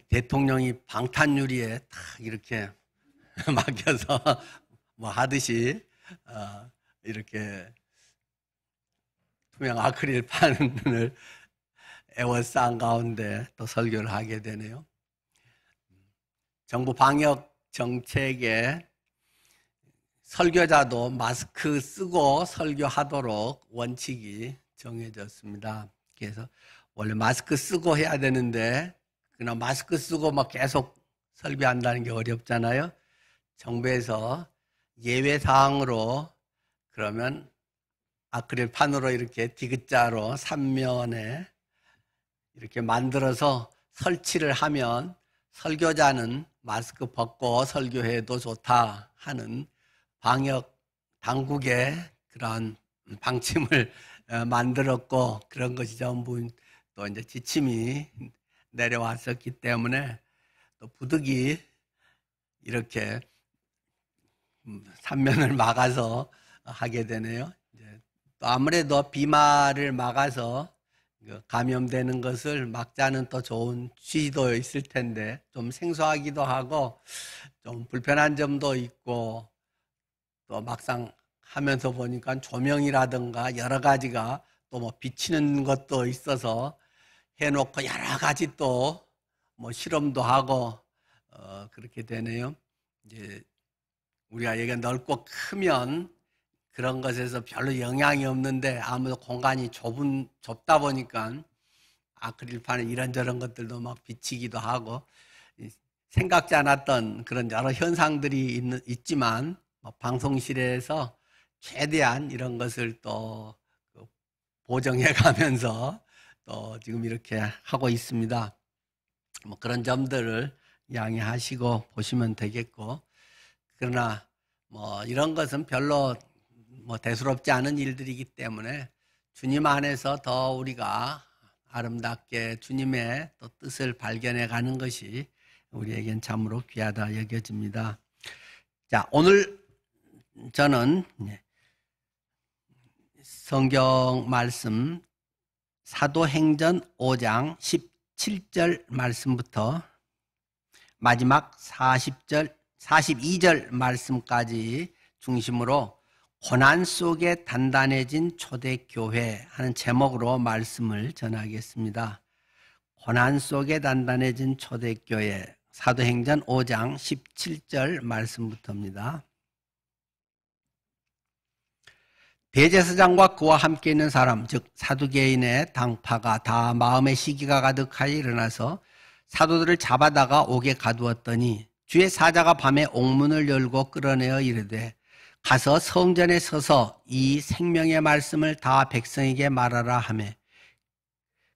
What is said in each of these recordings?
대통령이 방탄유리에 탁 이렇게 맡겨서 뭐 하듯이 이렇게 투명 아크릴판을 에워싼 가운데 또 설교를 하게 되네요. 정부 방역 정책에 설교자도 마스크 쓰고 설교하도록 원칙이 정해졌습니다. 그래서 원래 마스크 쓰고 해야 되는데 그냥 마스크 쓰고 막 계속 설교한다는 게 어렵잖아요. 정부에서 예외 사항으로 그러면 아크릴판으로 이렇게 디귿자로 3면에 이렇게 만들어서 설치를 하면 설교자는 마스크 벗고 설교해도 좋다 하는 방역 당국의 그런 방침을 만들었고, 그런 것이 전부 또 이제 지침이 내려왔었기 때문에 또 부득이 이렇게 3면을 막아서 하게 되네요. 이제 또 아무래도 비말을 막아서 감염되는 것을 막자는 또 좋은 취지도 있을 텐데 좀 생소하기도 하고 좀 불편한 점도 있고, 또 막상 하면서 보니까 조명이라든가 여러 가지가 또 뭐 비치는 것도 있어서 해놓고 여러 가지 또 뭐 실험도 하고 그렇게 되네요. 이제 우리가 여기가 넓고 크면 그런 것에서 별로 영향이 없는데 아무래도 공간이 좁다 보니까 아크릴판에 이런저런 것들도 막 비치기도 하고 생각지 않았던 그런 여러 현상들이 있지만 방송실에서 최대한 이런 것을 또 보정해 가면서 또 지금 이렇게 하고 있습니다. 뭐 그런 점들을 양해하시고 보시면 되겠고, 그러나 뭐 이런 것은 별로 뭐 대수롭지 않은 일들이기 때문에 주님 안에서 더 우리가 아름답게 주님의 또 뜻을 발견해 가는 것이 우리에겐 참으로 귀하다 여겨집니다. 자, 오늘 저는 성경 말씀 사도행전 5장 17절 말씀부터 마지막 42절 말씀까지 중심으로 고난 속에 단단해진 초대교회 하는 제목으로 말씀을 전하겠습니다. 고난 속에 단단해진 초대교회, 사도행전 5장 17절 말씀부터입니다. 대제사장과 그와 함께 있는 사람, 즉 사두개인의 당파가 다 마음의 시기가 가득하여 일어나서 사도들을 잡아다가 옥에 가두었더니 주의 사자가 밤에 옥문을 열고 끌어내어 이르되 가서 성전에 서서 이 생명의 말씀을 다 백성에게 말하라 하며,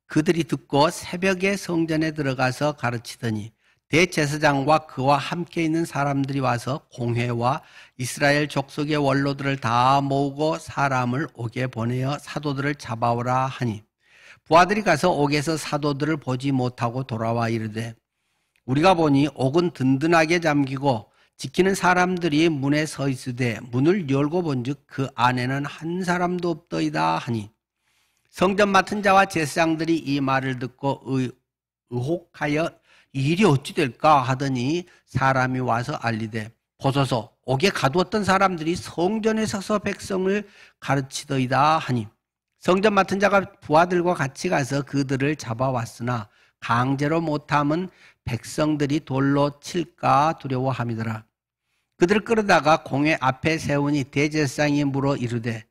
그들이 듣고 새벽에 성전에 들어가서 가르치더니 대제사장과 그와 함께 있는 사람들이 와서 공회와 이스라엘 족속의 원로들을 다 모으고 사람을 옥에 보내어 사도들을 잡아오라 하니, 부하들이 가서 옥에서 사도들을 보지 못하고 돌아와 이르되 우리가 보니 옥은 든든하게 잠기고 지키는 사람들이 문에 서 있으되 문을 열고 본즉 그 안에는 한 사람도 없더이다 하니, 성전 맡은 자와 제사장들이 이 말을 듣고 의혹하여 이 일이 어찌 될까 하더니 사람이 와서 알리되 보소서 옥에 가두었던 사람들이 성전에 서서 백성을 가르치더이다 하니, 성전 맡은 자가 부하들과 같이 가서 그들을 잡아왔으나 강제로 못함은 백성들이 돌로 칠까 두려워함이더라. 그들을 끌어다가 공회 앞에 세우니 대제사장이 물어 이르되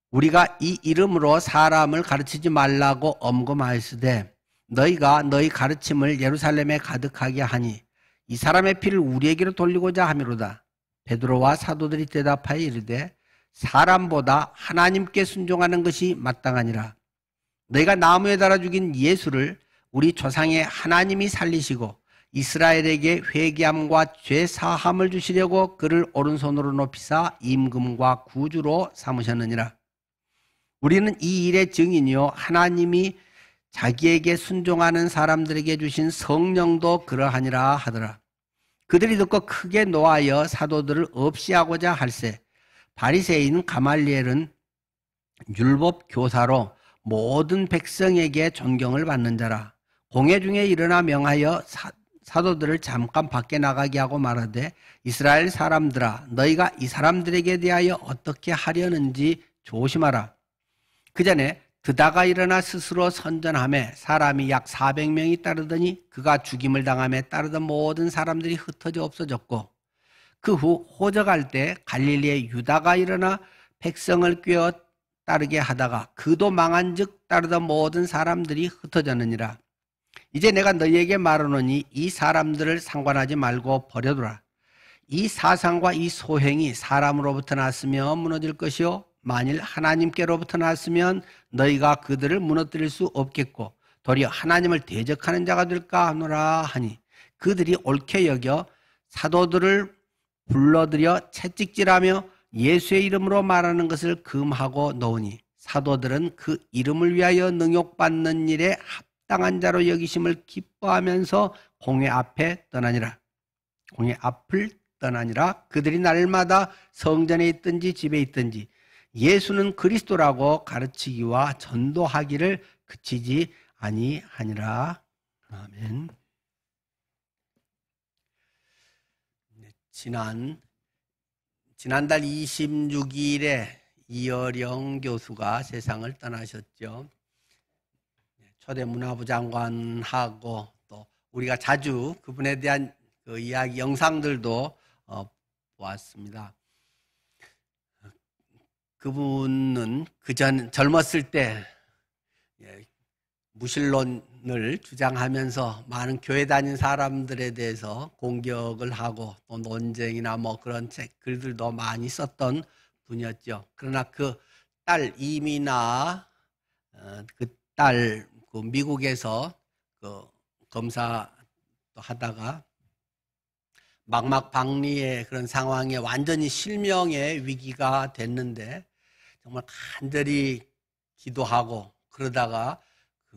우리가 이 이름으로 사람을 가르치지 말라고 엄금하였으되 너희가 너희 가르침을 예루살렘에 가득하게 하니 이 사람의 피를 우리에게로 돌리고자 함이로다. 베드로와 사도들이 대답하여 이르되 사람보다 하나님께 순종하는 것이 마땅하니라. 너희가 나무에 달아 죽인 예수를 우리 조상의 하나님이 살리시고 이스라엘에게 회개함과 죄 사함을 주시려고 그를 오른손으로 높이사 임금과 구주로 삼으셨느니라. 우리는 이 일의 증인이요 하나님이 자기에게 순종하는 사람들에게 주신 성령도 그러하니라 하더라. 그들이 듣고 크게 노하여 사도들을 없이하고자 할세, 바리새인 가말리엘은 율법 교사로 모든 백성에게 존경을 받는 자라. 공회 중에 일어나 명하여 사도들을 잠깐 밖에 나가게 하고 말하되 이스라엘 사람들아 너희가 이 사람들에게 대하여 어떻게 하려는지 조심하라. 그 전에 드다가 일어나 스스로 선전하며 사람이 약 400명이 따르더니 그가 죽임을 당함에 따르던 모든 사람들이 흩어져 없어졌고 그 후 호적할 때 갈릴리의 유다가 일어나 백성을 꾀어 따르게 하다가 그도 망한즉 따르던 모든 사람들이 흩어졌느니라. 이제 내가 너희에게 말하노니 이 사람들을 상관하지 말고 버려두라. 이 사상과 이 소행이 사람으로부터 났으면 무너질 것이요 만일 하나님께로부터 났으면 너희가 그들을 무너뜨릴 수 없겠고 도리어 하나님을 대적하는 자가 될까 하노라 하니 그들이 옳게 여겨 사도들을 불러들여 채찍질하며 예수의 이름으로 말하는 것을 금하고 놓으니 사도들은 그 이름을 위하여 능욕받는 일에 합당한 자로 여기심을 기뻐하면서 공회 앞을 떠나니라. 그들이 날마다 성전에 있든지 집에 있든지 예수는 그리스도라고 가르치기와 전도하기를 그치지 아니하니라. 아멘. 지난달 26일에 이어령 교수가 세상을 떠나셨죠. 초대 문화부 장관하고 또 우리가 자주 그분에 대한 그 이야기 영상들도 보았습니다. 그분은 젊었을 때 무신론을 주장하면서 많은 교회 다닌 사람들에 대해서 공격을 하고 또 논쟁이나 그런 글들도 많이 썼던 분이었죠. 그러나 그 딸 이미나 그 딸 미국에서 그 검사 하다가 망막박리의 그런 상황에 완전히 실명의 위기가 됐는데 정말 간절히 기도하고 그러다가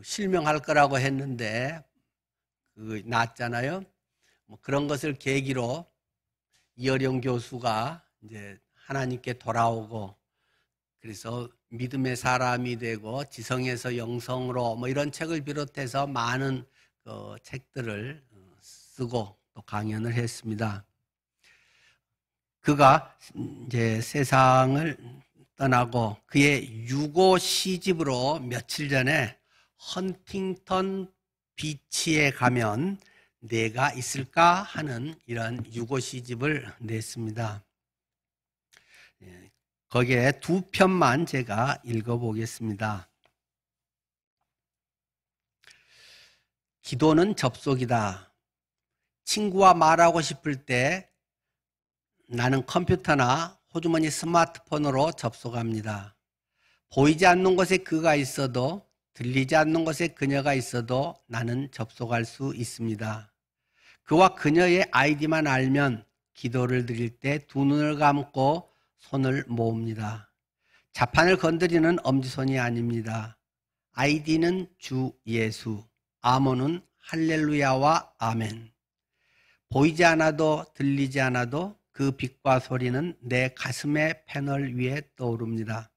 실명할 거라고 했는데 났잖아요. 그런 것을 계기로 이어령 교수가 이제 하나님께 돌아오고 그래서 믿음의 사람이 되고 지성에서 영성으로 이런 책을 비롯해서 많은 책들을 쓰고 또 강연을 했습니다. 그가 이제 세상을 떠나고 그의 유고 시집으로 며칠 전에 헌팅턴 비치에 가면 내가 있을까 하는 이런 유고 시집을 냈습니다. 거기에 두 편만 제가 읽어보겠습니다. 기도는 접속이다. 친구와 말하고 싶을 때 나는 컴퓨터나 호주머니 스마트폰으로 접속합니다. 보이지 않는 곳에 그가 있어도 들리지 않는 곳에 그녀가 있어도 나는 접속할 수 있습니다. 그와 그녀의 아이디만 알면 기도를 드릴 때 두 눈을 감고 손을 모읍니다. 자판을 건드리는 엄지손이 아닙니다. 아이디는 주 예수, 아멘은 할렐루야와 아멘. 보이지 않아도 들리지 않아도 그 빛과 소리는 내 가슴의 패널 위에 떠오릅니다.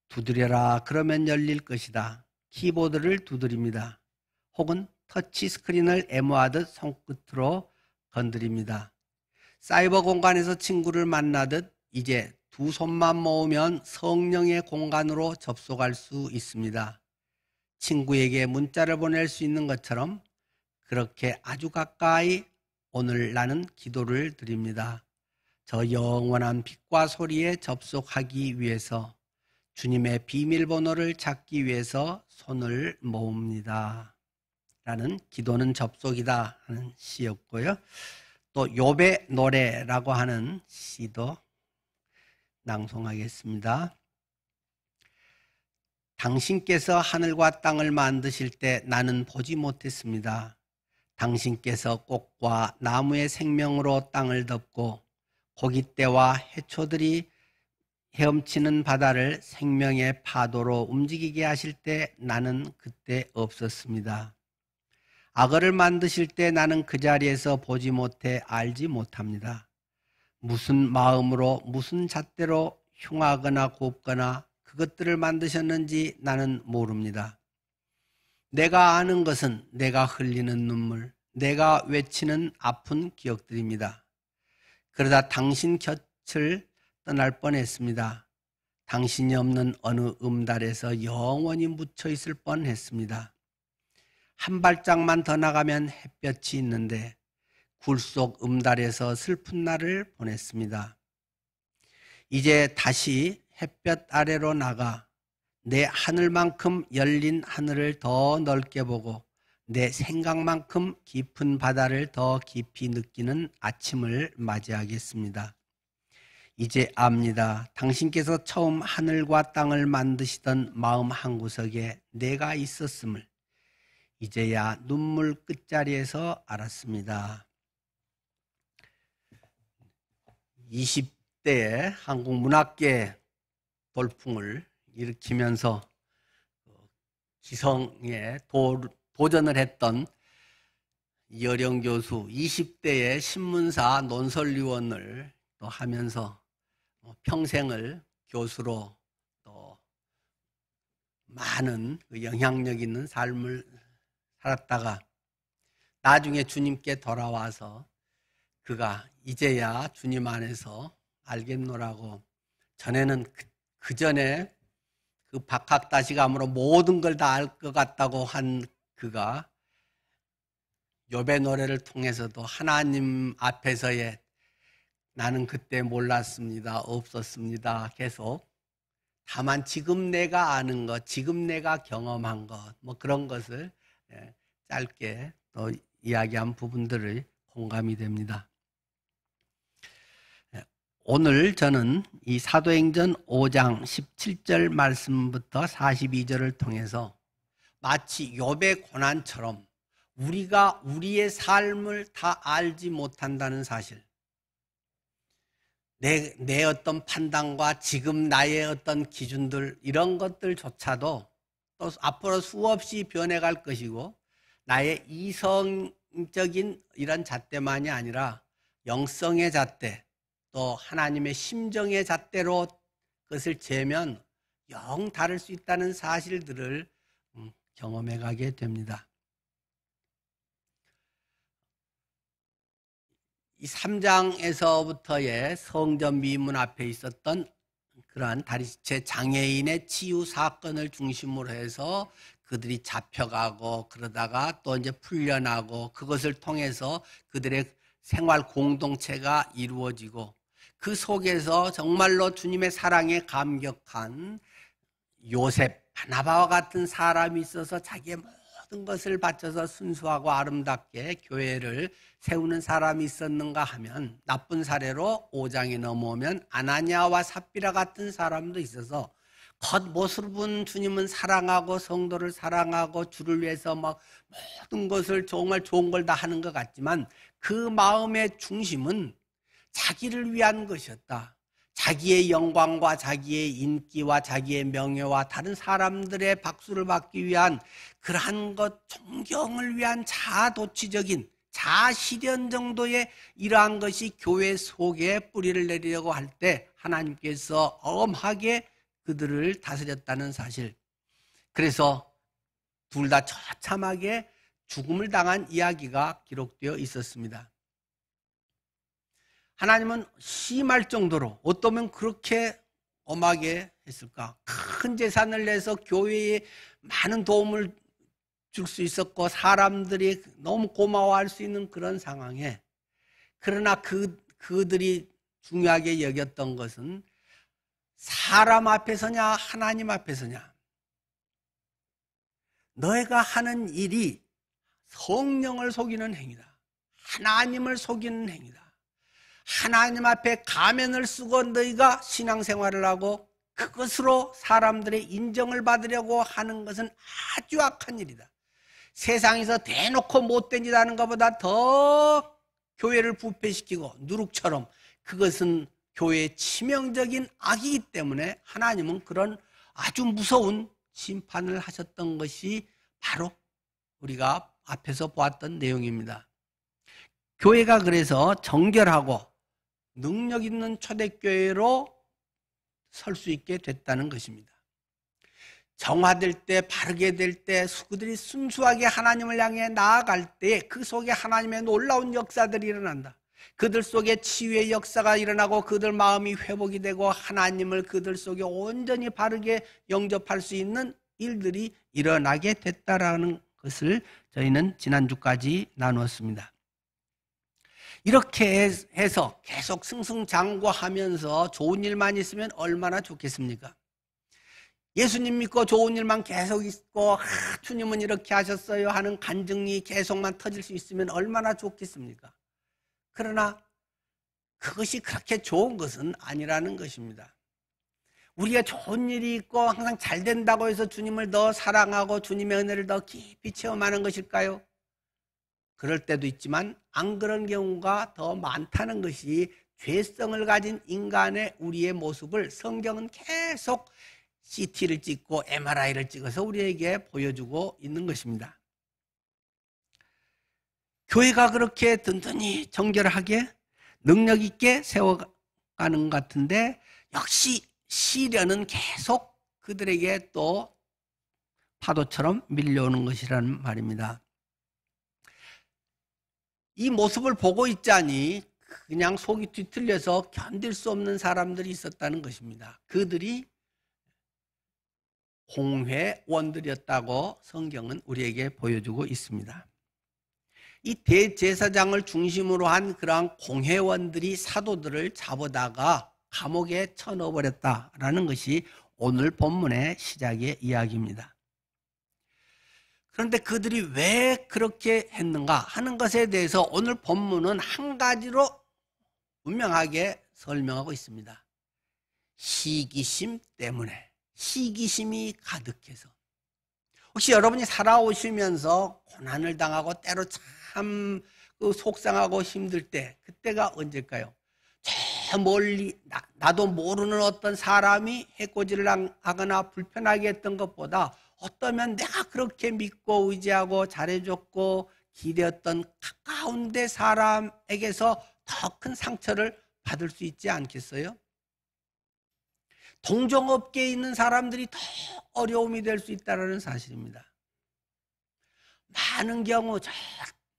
두드려라 그러면 열릴 것이다. 키보드를 두드립니다. 혹은 터치 스크린을 애무하듯 손끝으로 건드립니다. 사이버 공간에서 친구를 만나듯 이제 두 손만 모으면 성령의 공간으로 접속할 수 있습니다. 친구에게 문자를 보낼 수 있는 것처럼 그렇게 아주 가까이 오늘 나는 기도를 드립니다. 저 영원한 빛과 소리에 접속하기 위해서 주님의 비밀번호를 찾기 위해서 손을 모읍니다. 라는 기도는 접속이다 하는 시였고요. 또 욥의 노래라고 하는 시도 낭송하겠습니다. 당신께서 하늘과 땅을 만드실 때 나는 보지 못했습니다. 당신께서 꽃과 나무의 생명으로 땅을 덮고 고깃대와 해초들이 헤엄치는 바다를 생명의 파도로 움직이게 하실 때 나는 그때 없었습니다. 악어를 만드실 때 나는 그 자리에서 보지 못해 알지 못합니다. 무슨 마음으로 무슨 잣대로 흉하거나 곱거나 그것들을 만드셨는지 나는 모릅니다. 내가 아는 것은 내가 흘리는 눈물, 내가 외치는 아픈 기억들입니다. 그러다 당신 곁을 떠날 뻔했습니다. 당신이 없는 어느 음달에서 영원히 묻혀 있을 뻔했습니다. 한 발짝만 더 나가면 햇볕이 있는데 굴 속 음달에서 슬픈 날을 보냈습니다. 이제 다시 햇볕 아래로 나가 내 하늘만큼 열린 하늘을 더 넓게 보고 내 생각만큼 깊은 바다를 더 깊이 느끼는 아침을 맞이하겠습니다. 이제 압니다. 당신께서 처음 하늘과 땅을 만드시던 마음 한구석에 내가 있었음을 이제야 눈물 끝자리에서 알았습니다. 20대에 한국 문학계 돌풍을 일으키면서 기성에 도전을 했던 이어령 교수, 20대의 신문사 논설위원을 또 하면서 평생을 교수로 또 많은 영향력 있는 삶을 살았다가 나중에 주님께 돌아와서 그가 이제야 주님 안에서 알겠노라고, 전에는 그 전에 그 박학다시감으로 모든 걸 다 알 것 같다고 한 그가 욥의 노래를 통해서도 하나님 앞에서의 나는 그때 몰랐습니다, 없었습니다, 계속 다만 지금 내가 아는 것, 지금 내가 경험한 것, 뭐 그런 것을 짧게 또 이야기한 부분들을 공감이 됩니다. 오늘 저는 이 사도행전 5장 17절 말씀부터 42절을 통해서 마치 욥의 고난처럼 우리가 우리의 삶을 다 알지 못한다는 사실, 내 어떤 판단과 지금 나의 어떤 기준들, 이런 것들조차도 또 앞으로 수없이 변해갈 것이고, 나의 이성적인 이런 잣대만이 아니라 영성의 잣대, 또 하나님의 심정의 잣대로 그것을 재면 영 다를 수 있다는 사실들을 경험해 가게 됩니다. 이 3장에서부터의 성전 미문 앞에 있었던 그러한 다리체 장애인의 치유 사건을 중심으로 해서 그들이 잡혀가고 그러다가 또 이제 풀려나고 그것을 통해서 그들의 생활 공동체가 이루어지고, 그 속에서 정말로 주님의 사랑에 감격한 요셉, 바나바와 같은 사람이 있어서 자기의 모든 것을 바쳐서 순수하고 아름답게 교회를 세우는 사람이 있었는가 하면, 나쁜 사례로 5장에 넘어오면 아나니아와 삽비라 같은 사람도 있어서 겉모습은 주님은 사랑하고 성도를 사랑하고 주를 위해서 막 모든 것을 정말 좋은 걸 다 하는 것 같지만 그 마음의 중심은 자기를 위한 것이었다. 자기의 영광과 자기의 인기와 자기의 명예와 다른 사람들의 박수를 받기 위한 그러한 것, 존경을 위한 자아도취적인 자아실현 정도의 이러한 것이 교회 속에 뿌리를 내리려고 할 때 하나님께서 엄하게 그들을 다스렸다는 사실, 그래서 둘 다 처참하게 죽음을 당한 이야기가 기록되어 있었습니다. 하나님은 심할 정도로 어떠면 그렇게 엄하게 했을까? 큰 재산을 내서 교회에 많은 도움을 줄 수 있었고 사람들이 너무 고마워할 수 있는 그런 상황에, 그러나 그들이 중요하게 여겼던 것은 사람 앞에서냐 하나님 앞에서냐, 너희가 하는 일이 성령을 속이는 행위다, 하나님을 속이는 행위다. 하나님 앞에 가면을 쓰고 너희가 신앙생활을 하고 그것으로 사람들의 인정을 받으려고 하는 것은 아주 악한 일이다. 세상에서 대놓고 못된 짓 하는 것보다 더 교회를 부패시키고 누룩처럼, 그것은 교회의 치명적인 악이기 때문에 하나님은 그런 아주 무서운 심판을 하셨던 것이 바로 우리가 앞에서 보았던 내용입니다. 교회가 그래서 정결하고 능력 있는 초대교회로 설 수 있게 됐다는 것입니다. 정화될 때, 바르게 될 때, 그들이 순수하게 하나님을 향해 나아갈 때 그 속에 하나님의 놀라운 역사들이 일어난다. 그들 속에 치유의 역사가 일어나고 그들 마음이 회복이 되고 하나님을 그들 속에 온전히 바르게 영접할 수 있는 일들이 일어나게 됐다라는 것을 저희는 지난주까지 나누었습니다. 이렇게 해서 계속 승승장구하면서 좋은 일만 있으면 얼마나 좋겠습니까? 예수님 믿고 좋은 일만 계속 있고 주님은 이렇게 하셨어요 하는 간증이 계속만 터질 수 있으면 얼마나 좋겠습니까? 그러나 그것이 그렇게 좋은 것은 아니라는 것입니다. 우리가 좋은 일이 있고 항상 잘 된다고 해서 주님을 더 사랑하고 주님의 은혜를 더 깊이 체험하는 것일까요? 그럴 때도 있지만 안 그런 경우가 더 많다는 것이 죄성을 가진 인간의 우리의 모습을 성경은 계속 CT를 찍고 MRI를 찍어서 우리에게 보여주고 있는 것입니다. 교회가 그렇게 든든히 정결하게 능력 있게 세워가는 것 같은데 역시 시련은 계속 그들에게 또 파도처럼 밀려오는 것이라는 말입니다. 이 모습을 보고 있자니 그냥 속이 뒤틀려서 견딜 수 없는 사람들이 있었다는 것입니다. 그들이 공회원들이었다고 성경은 우리에게 보여주고 있습니다. 이 대제사장을 중심으로 한 그러한 공회원들이 사도들을 잡아다가 감옥에 쳐넣어버렸다라는 것이 오늘 본문의 시작의 이야기입니다. 그런데 그들이 왜 그렇게 했는가 하는 것에 대해서 오늘 본문은 한 가지로 분명하게 설명하고 있습니다. 시기심 때문에, 시기심이 가득해서. 혹시 여러분이 살아오시면서 고난을 당하고 때로 참 속상하고 힘들 때 그때가 언제일까요? 저 멀리 나도 모르는 어떤 사람이 해코지를 하거나 불편하게 했던 것보다 어떠면 내가 그렇게 믿고 의지하고 잘해줬고 기대었던 가까운 데 사람에게서 더 큰 상처를 받을 수 있지 않겠어요? 동종업계에 있는 사람들이 더 어려움이 될 수 있다는 사실입니다. 많은 경우 저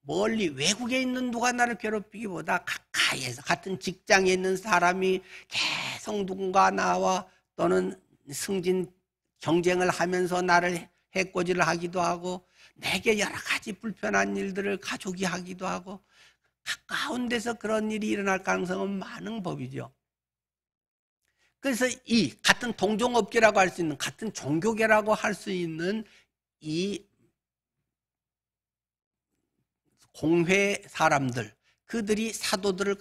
멀리 외국에 있는 누가 나를 괴롭히기보다 가까이에서 같은 직장에 있는 사람이 계속 누군가 나와 또는 승진 경쟁을 하면서 나를 해코지를 하기도 하고 내게 여러 가지 불편한 일들을 가족이 하기도 하고 가까운 데서 그런 일이 일어날 가능성은 많은 법이죠. 그래서 이 같은 동종업계라고 할 수 있는 같은 종교계라고 할 수 있는 이 공회 사람들 그들이 사도들을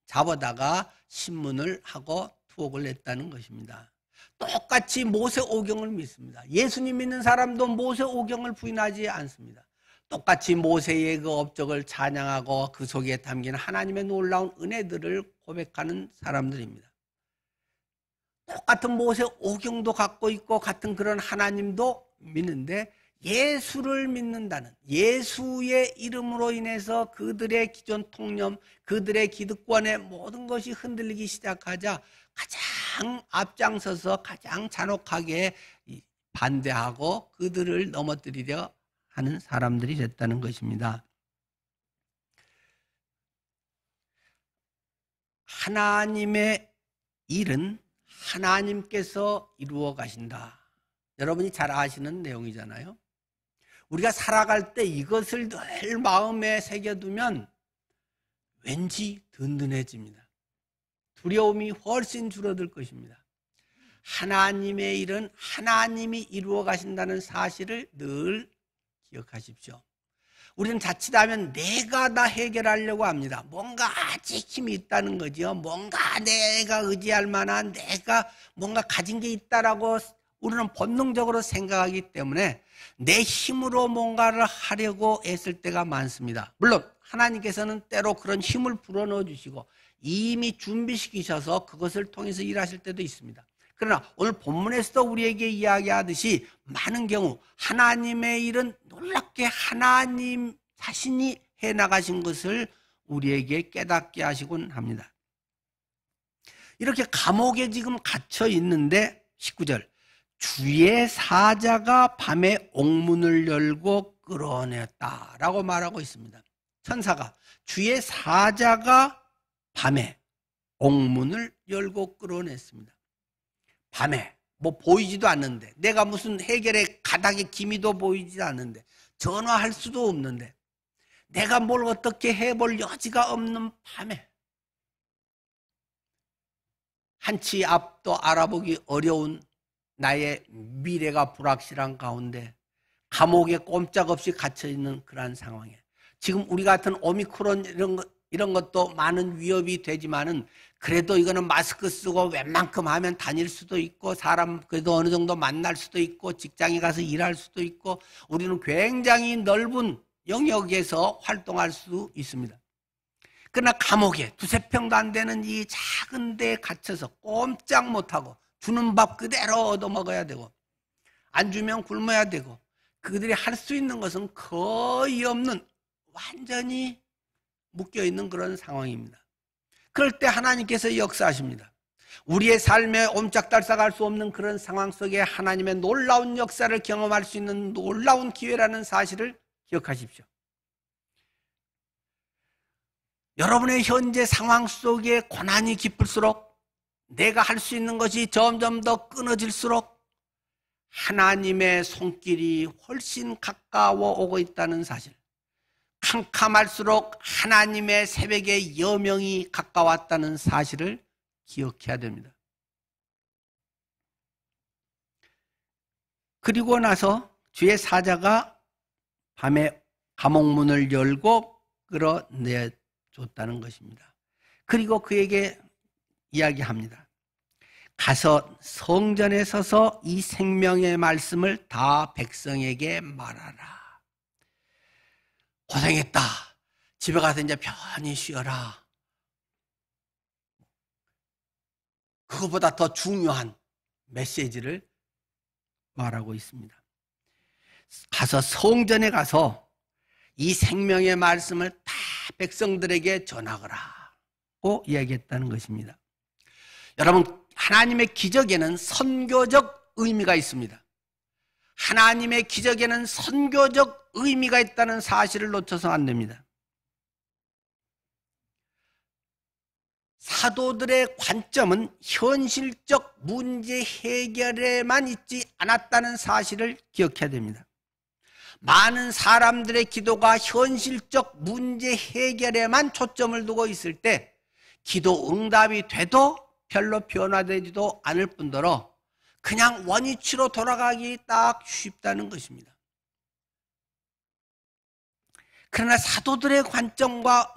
잡아다가 신문을 하고 투옥을 했다는 것입니다. 똑같이 모세 오경을 믿습니다. 예수님 믿는 사람도 모세 오경을 부인하지 않습니다. 똑같이 모세의 그 업적을 찬양하고 그 속에 담긴 하나님의 놀라운 은혜들을 고백하는 사람들입니다. 똑같은 모세 오경도 갖고 있고 같은 그런 하나님도 믿는데 예수를 믿는다는 예수의 이름으로 인해서 그들의 기존 통념, 그들의 기득권의 모든 것이 흔들리기 시작하자 가장 앞장서서 가장 잔혹하게 반대하고 그들을 넘어뜨리려 하는 사람들이 됐다는 것입니다. 하나님의 일은 하나님께서 이루어 가신다. 여러분이 잘 아시는 내용이잖아요. 우리가 살아갈 때 이것을 늘 마음에 새겨두면 왠지 든든해집니다. 두려움이 훨씬 줄어들 것입니다. 하나님의 일은 하나님이 이루어 가신다는 사실을 늘 기억하십시오. 우리는 자칫하면 내가 다 해결하려고 합니다. 뭔가 아직 힘이 있다는 거죠. 뭔가 내가 의지할 만한 내가 뭔가 가진 게 있다라고 우리는 본능적으로 생각하기 때문에 내 힘으로 뭔가를 하려고 애쓸 때가 많습니다. 물론 하나님께서는 때로 그런 힘을 불어넣어 주시고 이미 준비시키셔서 그것을 통해서 일하실 때도 있습니다. 그러나 오늘 본문에서도 우리에게 이야기하듯이 많은 경우 하나님의 일은 놀랍게 하나님 자신이 해나가신 것을 우리에게 깨닫게 하시곤 합니다. 이렇게 감옥에 지금 갇혀 있는데 19절 주의 사자가 밤에 옥문을 열고 끌어냈다라고 말하고 있습니다. 천사가, 주의 사자가 밤에 옥문을 열고 끌어냈습니다. 밤에 뭐 보이지도 않는데, 내가 무슨 해결의 가닥의 기미도 보이지 않는데, 전화할 수도 없는데, 내가 뭘 어떻게 해볼 여지가 없는 밤에, 한치 앞도 알아보기 어려운 나의 미래가 불확실한 가운데 감옥에 꼼짝없이 갇혀있는 그러한 상황에, 지금 우리 같은 오미크론 이런 것도 많은 위협이 되지만은, 그래도 이거는 마스크 쓰고 웬만큼 하면 다닐 수도 있고, 사람 그래도 어느 정도 만날 수도 있고, 직장에 가서 일할 수도 있고, 우리는 굉장히 넓은 영역에서 활동할 수 있습니다. 그러나 감옥에 두세 평도 안 되는 이 작은 데에 갇혀서 꼼짝 못하고, 주는 밥 그대로 얻어먹어야 되고, 안 주면 굶어야 되고, 그들이 할 수 있는 것은 거의 없는, 완전히 묶여있는 그런 상황입니다. 그럴 때 하나님께서 역사하십니다. 우리의 삶에 옴짝달싹할 수 없는 그런 상황 속에 하나님의 놀라운 역사를 경험할 수 있는 놀라운 기회라는 사실을 기억하십시오. 여러분의 현재 상황 속에 고난이 깊을수록, 내가 할 수 있는 것이 점점 더 끊어질수록 하나님의 손길이 훨씬 가까워 오고 있다는 사실, 캄캄할수록 하나님의 새벽의 여명이 가까웠다는 사실을 기억해야 됩니다. 그리고 나서 주의 사자가 밤에 감옥문을 열고 끌어내줬다는 것입니다. 그리고 그에게 이야기합니다. 가서 성전에 서서 이 생명의 말씀을 다 백성에게 말하라. 고생했다. 집에 가서 이제 편히 쉬어라. 그것보다 더 중요한 메시지를 말하고 있습니다. 가서 성전에 가서 이 생명의 말씀을 다 백성들에게 전하거라고 이야기했다는 것입니다. 여러분, 하나님의 기적에는 선교적 의미가 있습니다. 하나님의 기적에는 선교적 의미가 있다는 사실을 놓쳐서 안 됩니다. 사도들의 관점은 현실적 문제 해결에만 있지 않았다는 사실을 기억해야 됩니다. 많은 사람들의 기도가 현실적 문제 해결에만 초점을 두고 있을 때 기도 응답이 돼도 별로 변화되지도 않을 뿐더러 그냥 원위치로 돌아가기 딱 쉽다는 것입니다. 그러나 사도들의 관점과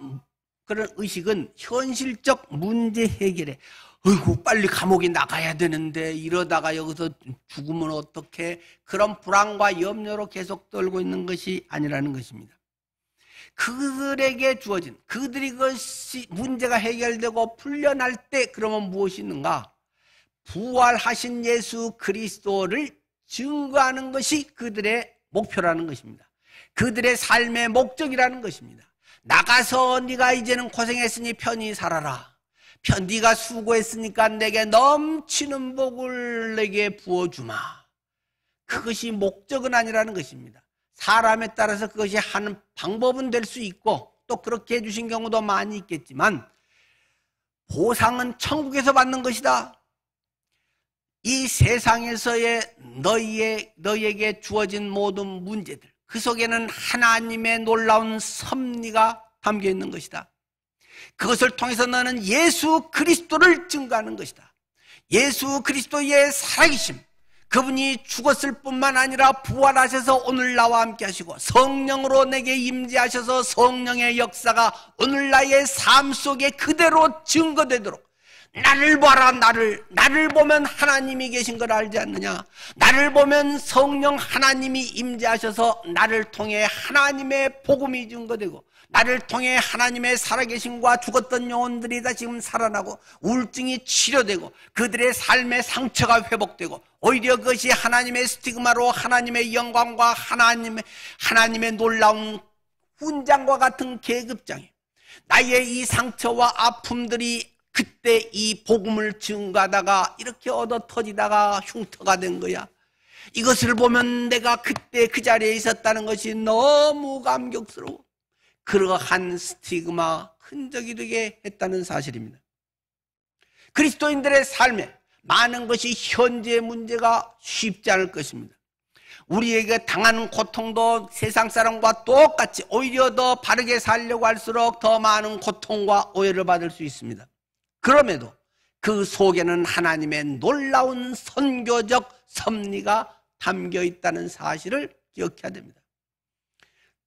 그런 의식은 현실적 문제 해결에, 어이구 빨리 감옥에 나가야 되는데 이러다가 여기서 죽으면 어떡해, 그런 불안과 염려로 계속 떨고 있는 것이 아니라는 것입니다. 그들에게 주어진, 그들이 그것이 문제가 해결되고 풀려날 때 그러면 무엇이 있는가? 부활하신 예수 그리스도를 증거하는 것이 그들의 목표라는 것입니다. 그들의 삶의 목적이라는 것입니다. 나가서 네가 이제는 고생했으니 편히 살아라. 네가 수고했으니까 내게 넘치는 복을 내게 부어주마. 그것이 목적은 아니라는 것입니다. 사람에 따라서 그것이 하는 방법은 될 수 있고 또 그렇게 해주신 경우도 많이 있겠지만 보상은 천국에서 받는 것이다. 이 세상에서의 너희에게 주어진 모든 문제들, 그 속에는 하나님의 놀라운 섭리가 담겨 있는 것이다. 그것을 통해서 너는 예수 그리스도를 증거하는 것이다. 예수 그리스도의 살아계심, 그분이 죽었을 뿐만 아니라 부활하셔서 오늘 나와 함께 하시고 성령으로 내게 임재하셔서 성령의 역사가 오늘 나의 삶 속에 그대로 증거되도록, 나를 봐라, 나를 보면 하나님이 계신 걸 알지 않느냐? 나를 보면 성령 하나님이 임재하셔서 나를 통해 하나님의 복음이 증거되고 나를 통해 하나님의 살아계심과 죽었던 영혼들이 다 지금 살아나고 우울증이 치료되고 그들의 삶의 상처가 회복되고 오히려 그것이 하나님의 스티그마로 하나님의 영광과 하나님의 놀라운 훈장과 같은 계급장에 나의 이 상처와 아픔들이 그때 이 복음을 증거하다가 이렇게 얻어 터지다가 흉터가 된 거야. 이것을 보면 내가 그때 그 자리에 있었다는 것이 너무 감격스러워 그러한 스티그마 흔적이 되게 했다는 사실입니다. 그리스도인들의 삶에 많은 것이 현재의 문제가 쉽지 않을 것입니다. 우리에게 당하는 고통도 세상 사람과 똑같이 오히려 더 바르게 살려고 할수록 더 많은 고통과 오해를 받을 수 있습니다. 그럼에도 그 속에는 하나님의 놀라운 선교적 섭리가 담겨 있다는 사실을 기억해야 됩니다.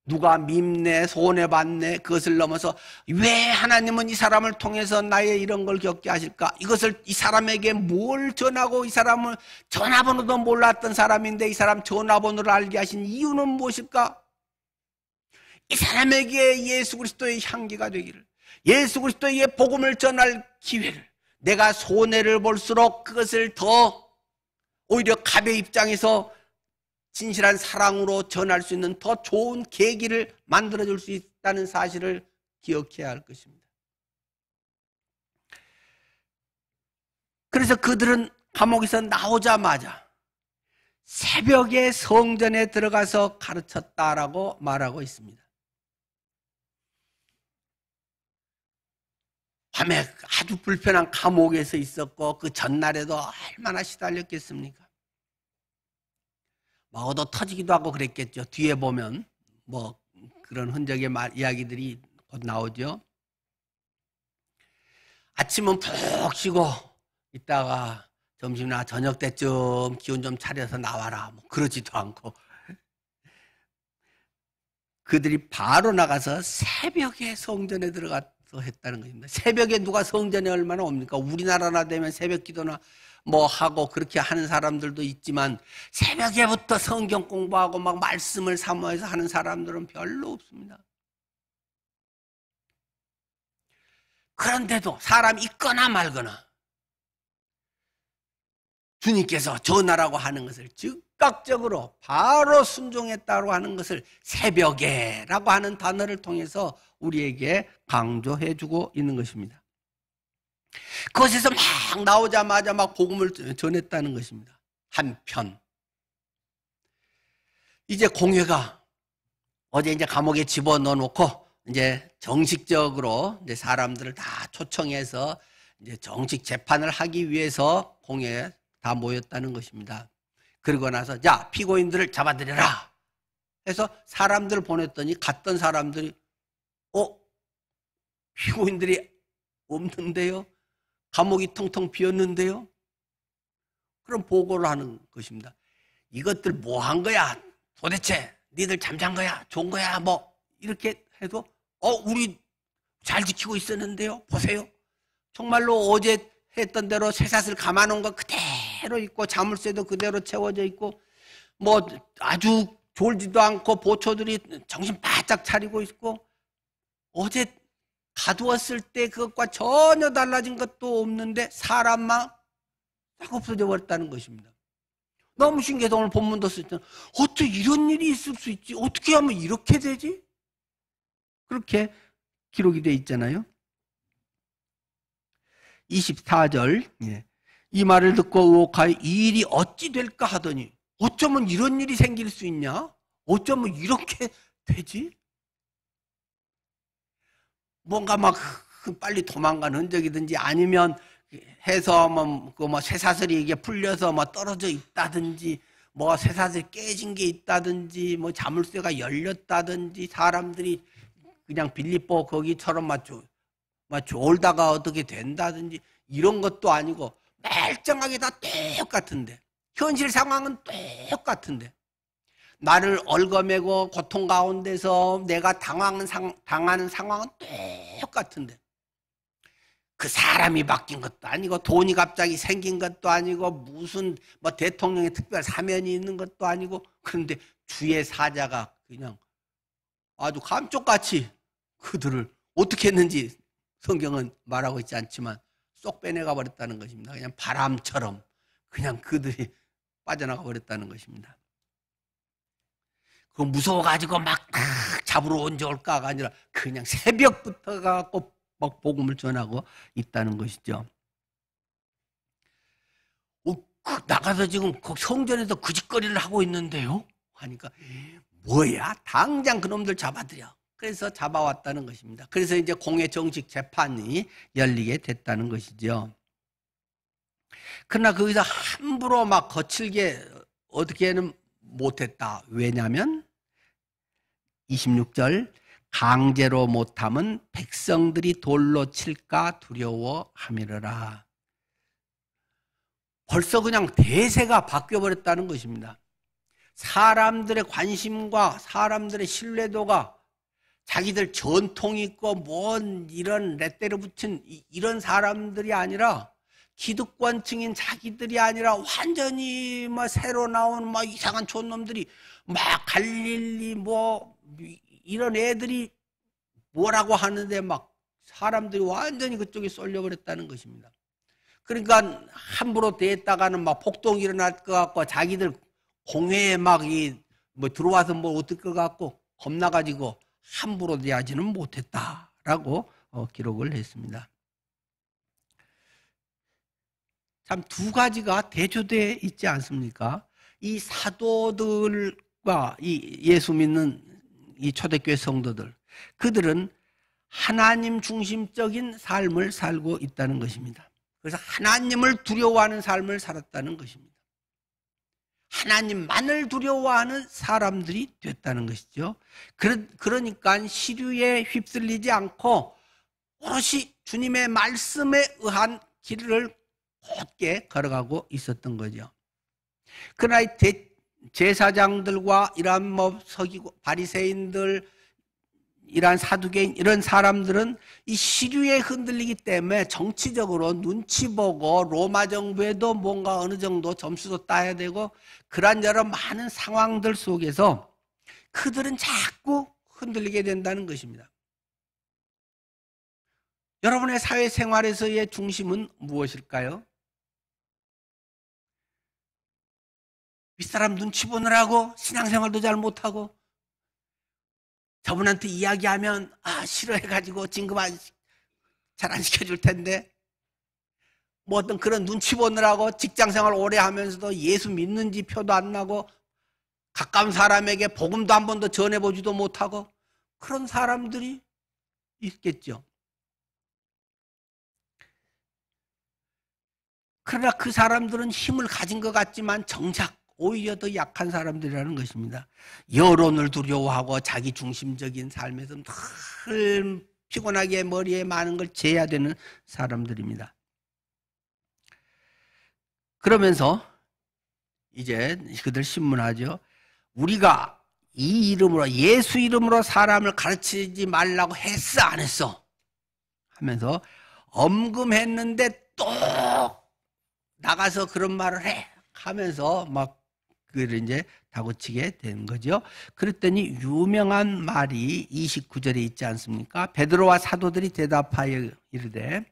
누가 밉네, 손해받네, 그것을 넘어서 왜 하나님은 이 사람을 통해서 나의 이런 걸 겪게 하실까? 이것을 이 사람에게 뭘 전하고 이 사람을 전화번호도 몰랐던 사람인데 이 사람 전화번호를 알게 하신 이유는 무엇일까? 이 사람에게 예수 그리스도의 향기가 되기를, 예수 그리스도의 복음을 전할 기회를, 내가 손해를 볼수록 그것을 더 오히려 갑의 입장에서 진실한 사랑으로 전할 수 있는 더 좋은 계기를 만들어줄 수 있다는 사실을 기억해야 할 것입니다. 그래서 그들은 감옥에서 나오자마자 새벽에 성전에 들어가서 가르쳤다라고 말하고 있습니다. 밤에 아주 불편한 감옥에서 있었고 그 전날에도 얼마나 시달렸겠습니까? 막 얻어 터지기도 하고 그랬겠죠. 뒤에 보면 뭐 그런 흔적의 이야기들이 곧 나오죠. 아침은 푹 쉬고 있다가 점심이나 저녁 때쯤 기운 좀 차려서 나와라 뭐 그러지도 않고 그들이 바로 나가서 새벽에 성전에 들어가서 했다는 것입니다. 새벽에 누가 성전에 얼마나 옵니까? 우리나라나 되면 새벽 기도나 뭐 하고 그렇게 하는 사람들도 있지만 새벽에부터 성경 공부하고 막 말씀을 사모해서 하는 사람들은 별로 없습니다. 그런데도 사람이 있거나 말거나 주님께서 전하라고 하는 것을 즉각적으로 바로 순종했다고 하는 것을 새벽에라고 하는 단어를 통해서 우리에게 강조해주고 있는 것입니다. 그것에서 막 나오자마자 막 복음을 전했다는 것입니다. 한편 이제 공회가 어제 이제 감옥에 집어넣어 놓고 이제 정식적으로 이제 사람들을 다 초청해서 이제 정식 재판을 하기 위해서 공회에 다 모였다는 것입니다. 그러고 나서 자 피고인들을 잡아들여라 해서 사람들을 보냈더니 갔던 사람들이 피고인들이 없는데요? 감옥이 텅텅 비었는데요? 그럼 보고를 하는 것입니다. 이것들 뭐 한 거야? 도대체 니들 잠잔 거야? 좋은 거야? 뭐 이렇게 해도 우리 잘 지키고 있었는데요? 보세요. 정말로 어제 했던 대로 쇠사슬 감아놓은 거 그대로 있고 자물쇠도 그대로 채워져 있고 뭐 아주 졸지도 않고 보초들이 정신 바짝 차리고 있고 어제 가두었을 때 그것과 전혀 달라진 것도 없는데 사람만 딱 없어져 버렸다는 것입니다. 너무 신기해서 오늘 본문도 썼잖아요. 어떻게 이런 일이 있을 수 있지? 어떻게 하면 이렇게 되지? 그렇게 기록이 되어 있잖아요. 24절 이 말을 듣고 의혹하여 이 일이 어찌 될까 하더니 어쩌면 이런 일이 생길 수 있냐? 어쩌면 이렇게 되지? 뭔가 막 빨리 도망간 흔적이든지 아니면 해서 뭐 쇠사슬이 이게 풀려서 뭐 떨어져 있다든지 뭐 쇠사슬이 깨진 게 있다든지 뭐 자물쇠가 열렸다든지 사람들이 그냥 빌립보 거기처럼 막 졸다가 어떻게 된다든지 이런 것도 아니고 멀쩡하게 다 똑같은데 현실 상황은 똑같은데 나를 얽어매고 고통 가운데서 내가 당하는 상황은 똑같은데 그 사람이 바뀐 것도 아니고 돈이 갑자기 생긴 것도 아니고 무슨 뭐 대통령의 특별 사면이 있는 것도 아니고 그런데 주의 사자가 그냥 아주 감쪽같이 그들을 어떻게 했는지 성경은 말하고 있지 않지만 쏙 빼내가 버렸다는 것입니다. 그냥 바람처럼 그냥 그들이 빠져나가 버렸다는 것입니다. 그 무서워가지고 막 잡으러 언제 올까가 아니라 그냥 새벽부터 가고 막 복음을 전하고 있다는 것이죠. 나가서 지금 성전에서 그 짓거리를 하고 있는데요? 하니까 뭐야? 당장 그놈들 잡아들여. 그래서 잡아왔다는 것입니다. 그래서 이제 공회 정식 재판이 열리게 됐다는 것이죠. 그러나 거기서 함부로 막 거칠게 어떻게는 못했다. 왜냐하면 26절 강제로 못함은 백성들이 돌로 칠까 두려워함이러라. 벌써 그냥 대세가 바뀌어버렸다는 것입니다. 사람들의 관심과 사람들의 신뢰도가 자기들 전통이 있고 뭔 이런 레떼를 붙인 이런 사람들이 아니라 기득권층인 자기들이 아니라 완전히 막 새로 나온 막 이상한 촌놈들이 막 갈릴리 뭐 이런 애들이 뭐라고 하는데 막 사람들이 완전히 그쪽에 쏠려버렸다는 것입니다. 그러니까 함부로 대했다가는 막 폭동이 일어날 것 같고 자기들 공회에 막 뭐 들어와서 뭐 어떨 것 같고 겁나가지고 함부로 대하지는 못했다라고 기록을 했습니다. 참 두 가지가 대조되어 있지 않습니까? 이 사도들과 이 예수 믿는 이 초대교회 성도들, 그들은 하나님 중심적인 삶을 살고 있다는 것입니다. 그래서 하나님을 두려워하는 삶을 살았다는 것입니다. 하나님만을 두려워하는 사람들이 됐다는 것이죠. 그러니까 시류에 휩쓸리지 않고 오롯이 주님의 말씀에 의한 길을 곧게 걸어가고 있었던 거죠. 그러나 제사장들과 이러한 뭐 서기고 바리새인들, 이러한 사두개인 이런 사람들은 이 시류에 흔들리기 때문에 정치적으로 눈치 보고 로마 정부에도 뭔가 어느 정도 점수도 따야 되고 그런 여러 많은 상황들 속에서 그들은 자꾸 흔들리게 된다는 것입니다. 여러분의 사회생활에서의 중심은 무엇일까요? 윗사람 눈치 보느라고 신앙생활도 잘 못하고 저분한테 이야기하면 싫어해가지고 진급 잘 안 시켜줄 텐데 뭐 어떤 그런 눈치 보느라고 직장생활 오래 하면서도 예수 믿는지 표도 안 나고 가까운 사람에게 복음도 한 번도 전해보지도 못하고 그런 사람들이 있겠죠. 그러나 그 사람들은 힘을 가진 것 같지만 정작 오히려 더 약한 사람들이라는 것입니다. 여론을 두려워하고 자기 중심적인 삶에서 늘 피곤하게 머리에 많은 걸 재야 되는 사람들입니다. 그러면서 이제 그들 신문하죠. 우리가 이 이름으로 예수 이름으로 사람을 가르치지 말라고 했어 안 했어? 하면서 엄금했는데 또 나가서 그런 말을 해 하면서 막 그를 이제 다구치게 된 거죠. 그랬더니 유명한 말이 29절에 있지 않습니까? 베드로와 사도들이 대답하여 이르되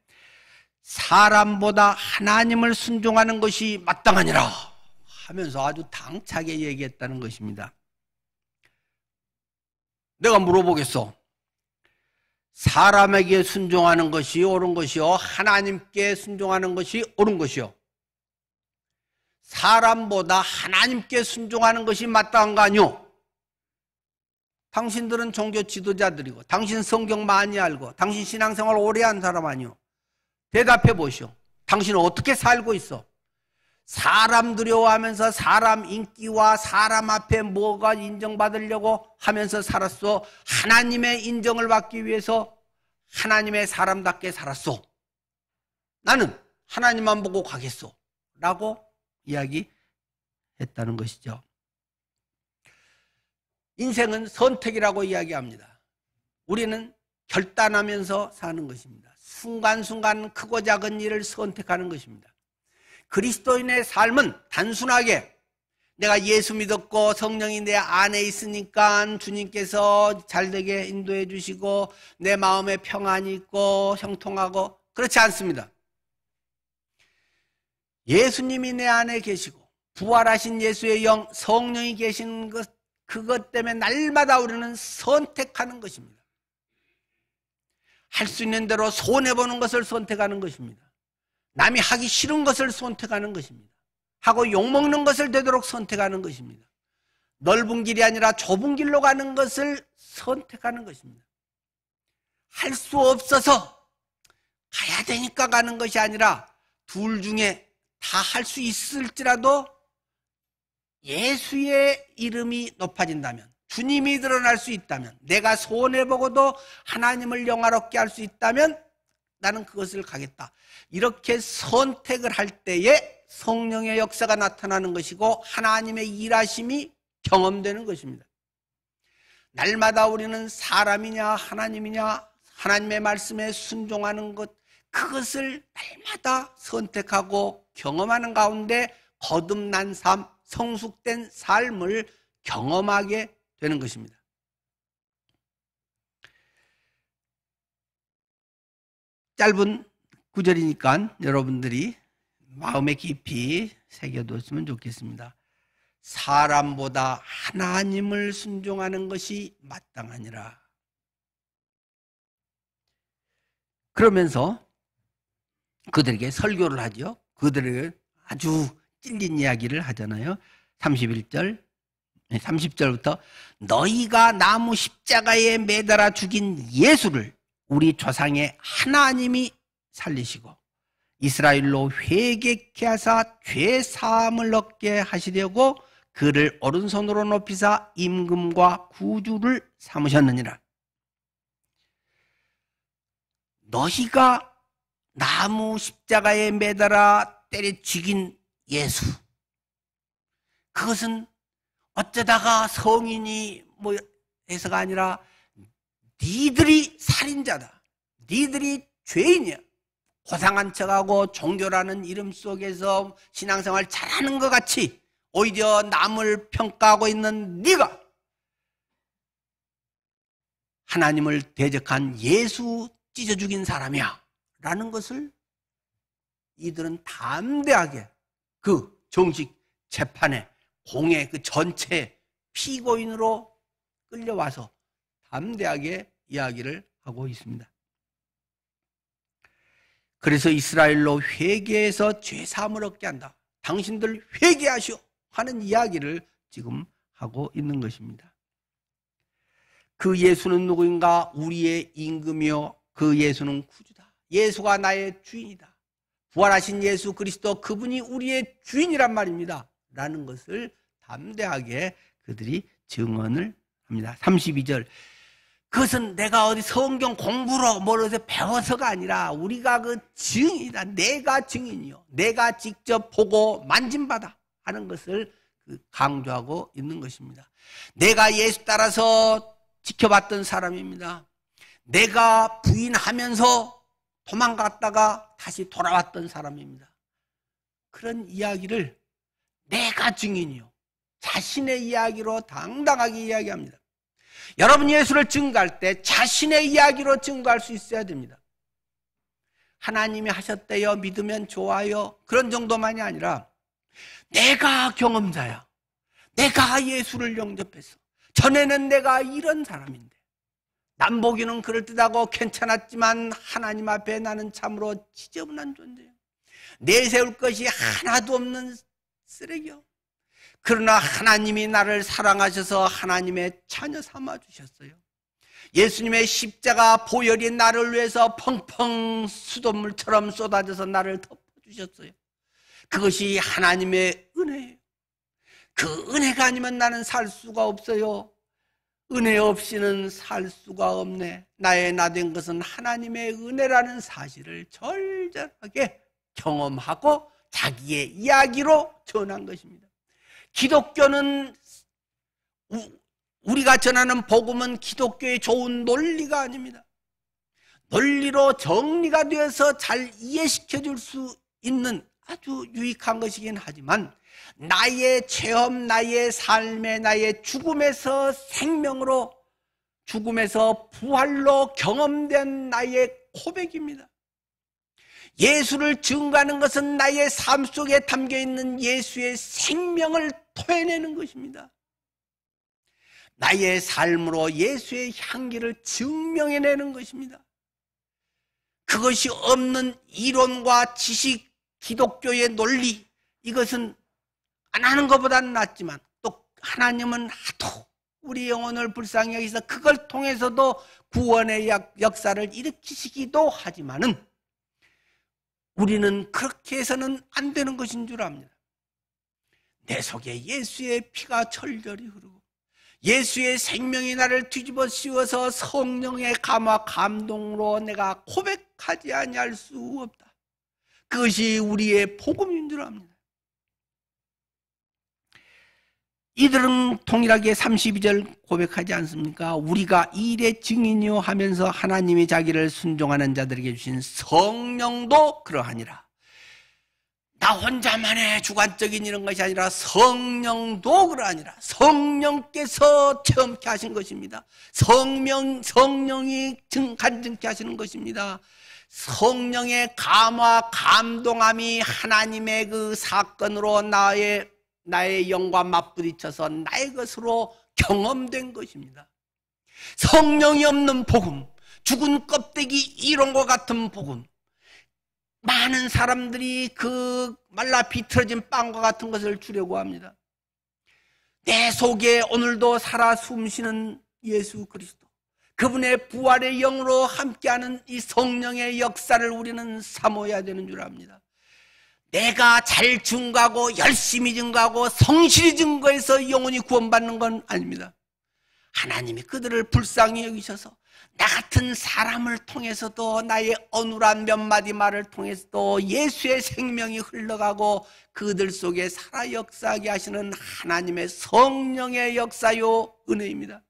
사람보다 하나님을 순종하는 것이 마땅하니라 하면서 아주 당차게 얘기했다는 것입니다. 내가 물어보겠어. 사람에게 순종하는 것이 옳은 것이요 하나님께 순종하는 것이 옳은 것이요 사람보다 하나님께 순종하는 것이 마땅한 거 아니오? 당신들은 종교 지도자들이고 당신 성경 많이 알고 당신 신앙생활 오래 한 사람 아니오? 대답해 보시오. 당신은 어떻게 살고 있어? 사람 두려워하면서 사람 인기와 사람 앞에 뭐가 인정받으려고 하면서 살았어? 하나님의 인정을 받기 위해서 하나님의 사람답게 살았어? 나는 하나님만 보고 가겠소 라고 이야기했다는 것이죠. 인생은 선택이라고 이야기합니다. 우리는 결단하면서 사는 것입니다. 순간순간 크고 작은 일을 선택하는 것입니다. 그리스도인의 삶은 단순하게 내가 예수 믿었고 성령이 내 안에 있으니까 주님께서 잘되게 인도해 주시고 내 마음에 평안이 있고 형통하고 그렇지 않습니다. 예수님이 내 안에 계시고 부활하신 예수의 영 성령이 계신 것 그것 때문에 날마다 우리는 선택하는 것입니다. 할 수 있는 대로 손해보는 것을 선택하는 것입니다. 남이 하기 싫은 것을 선택하는 것입니다. 하고 욕먹는 것을 되도록 선택하는 것입니다. 넓은 길이 아니라 좁은 길로 가는 것을 선택하는 것입니다. 할 수 없어서 가야 되니까 가는 것이 아니라 둘 중에 다 할 수 있을지라도 예수의 이름이 높아진다면, 주님이 드러날 수 있다면, 내가 손해보고도 하나님을 영화롭게 할 수 있다면 나는 그것을 가겠다. 이렇게 선택을 할 때에 성령의 역사가 나타나는 것이고 하나님의 일하심이 경험되는 것입니다. 날마다 우리는 사람이냐 하나님이냐, 하나님의 말씀에 순종하는 것, 그것을 날마다 선택하고 경험하는 가운데 거듭난 삶, 성숙된 삶을 경험하게 되는 것입니다. 짧은 구절이니까 여러분들이 마음에 깊이 새겨뒀으면 좋겠습니다. 사람보다 하나님을 순종하는 것이 마땅하니라. 그러면서 그들에게 설교를 하죠. 그들에게 아주 찔린 이야기를 하잖아요. 30절부터 너희가 나무 십자가에 매달아 죽인 예수를 우리 조상의 하나님이 살리시고 이스라엘로 회개케 하사 죄 사함을 얻게 하시려고 그를 오른손으로 높이사 임금과 구주를 삼으셨느니라. 너희가 나무 십자가에 매달아 때려 죽인 예수, 그것은 어쩌다가 성인이 뭐 해서가 아니라 니들이 살인자다, 니들이 죄인이야, 고상한 척하고 종교라는 이름 속에서 신앙생활 잘하는 것 같이 오히려 남을 평가하고 있는 네가 하나님을 대적한 예수 찢어 죽인 사람이야 라는 것을 이들은 담대하게 그 정식 재판에 공의 그 전체 피고인으로 끌려와서 담대하게 이야기를 하고 있습니다. 그래서 이스라엘로 회개해서 죄사함을 얻게 한다, 당신들 회개하시오 하는 이야기를 지금 하고 있는 것입니다. 그 예수는 누구인가? 우리의 임금이요 그 예수는 구주다. 예수가 나의 주인이다. 부활하신 예수 그리스도, 그분이 우리의 주인이란 말입니다 라는 것을 담대하게 그들이 증언을 합니다. 32절, 그것은 내가 어디 성경 공부로 뭐라서 배워서가 아니라 우리가 그 증인이다. 내가 증인이요, 내가 직접 보고 만진바다 하는 것을 강조하고 있는 것입니다. 내가 예수 따라서 지켜봤던 사람입니다. 내가 부인하면서 도망갔다가 다시 돌아왔던 사람입니다. 그런 이야기를 내가 증인이요, 자신의 이야기로 당당하게 이야기합니다. 여러분 예수를 증거할 때 자신의 이야기로 증거할 수 있어야 됩니다. 하나님이 하셨대요, 믿으면 좋아요, 그런 정도만이 아니라 내가 경험자야, 내가 예수를 영접했어, 전에는 내가 이런 사람인데 남 보기는 그럴듯하고 괜찮았지만 하나님 앞에 나는 참으로 지저분한 존재야, 내세울 것이 하나도 없는 쓰레기요. 그러나 하나님이 나를 사랑하셔서 하나님의 자녀 삼아 주셨어요. 예수님의 십자가 보혈이 나를 위해서 펑펑 수돗물처럼 쏟아져서 나를 덮어주셨어요. 그것이 하나님의 은혜예요. 그 은혜가 아니면 나는 살 수가 없어요. 은혜 없이는 살 수가 없네. 나의 나 된 것은 하나님의 은혜라는 사실을 절절하게 경험하고 자기의 이야기로 전한 것입니다. 기독교는, 우리가 전하는 복음은 기독교의 좋은 논리가 아닙니다. 논리로 정리가 되어서 잘 이해시켜 줄 수 있는 아주 유익한 것이긴 하지만 나의 체험, 나의 삶의, 나의 죽음에서 생명으로, 죽음에서 부활로 경험된 나의 고백입니다. 예수를 증거하는 것은 나의 삶 속에 담겨있는 예수의 생명을 토해내는 것입니다. 나의 삶으로 예수의 향기를 증명해내는 것입니다. 그것이 없는 이론과 지식, 기독교의 논리, 이것은 안 하는 것보다는 낫지만 또 하나님은 하도 우리 영혼을 불쌍히 여기서 그걸 통해서도 구원의 역사를 일으키시기도 하지만은 우리는 그렇게 해서는 안 되는 것인 줄 압니다. 내 속에 예수의 피가 절절히 흐르고 예수의 생명이 나를 뒤집어 씌워서 성령의 감화 감동으로 내가 고백하지 아니할 수 없다. 그것이 우리의 복음인 줄 압니다. 이들은 동일하게 32절 고백하지 않습니까? 우리가 이 일의 증인이요 하면서 하나님이 자기를 순종하는 자들에게 주신 성령도 그러하니라. 나 혼자만의 주관적인 이런 것이 아니라 성령도 그러하니라. 성령께서 체험케 하신 것입니다. 성령이 간증케 하시는 것입니다. 성령의 감화 감동함이 하나님의 그 사건으로 나의 영과 맞부딪혀서 나의 것으로 경험된 것입니다. 성령이 없는 복음, 죽은 껍데기 이론과 같은 복음, 많은 사람들이 그 말라 비틀어진 빵과 같은 것을 주려고 합니다. 내 속에 오늘도 살아 숨쉬는 예수 그리스도, 그분의 부활의 영으로 함께하는 이 성령의 역사를 우리는 사모해야 되는 줄 압니다. 내가 잘 증거하고 열심히 증거하고 성실히 증거해서 영혼이 구원받는 건 아닙니다. 하나님이 그들을 불쌍히 여기셔서 나 같은 사람을 통해서도 나의 어눌한 몇 마디 말을 통해서도 예수의 생명이 흘러가고 그들 속에 살아 역사하게 하시는 하나님의 성령의 역사요 은혜입니다.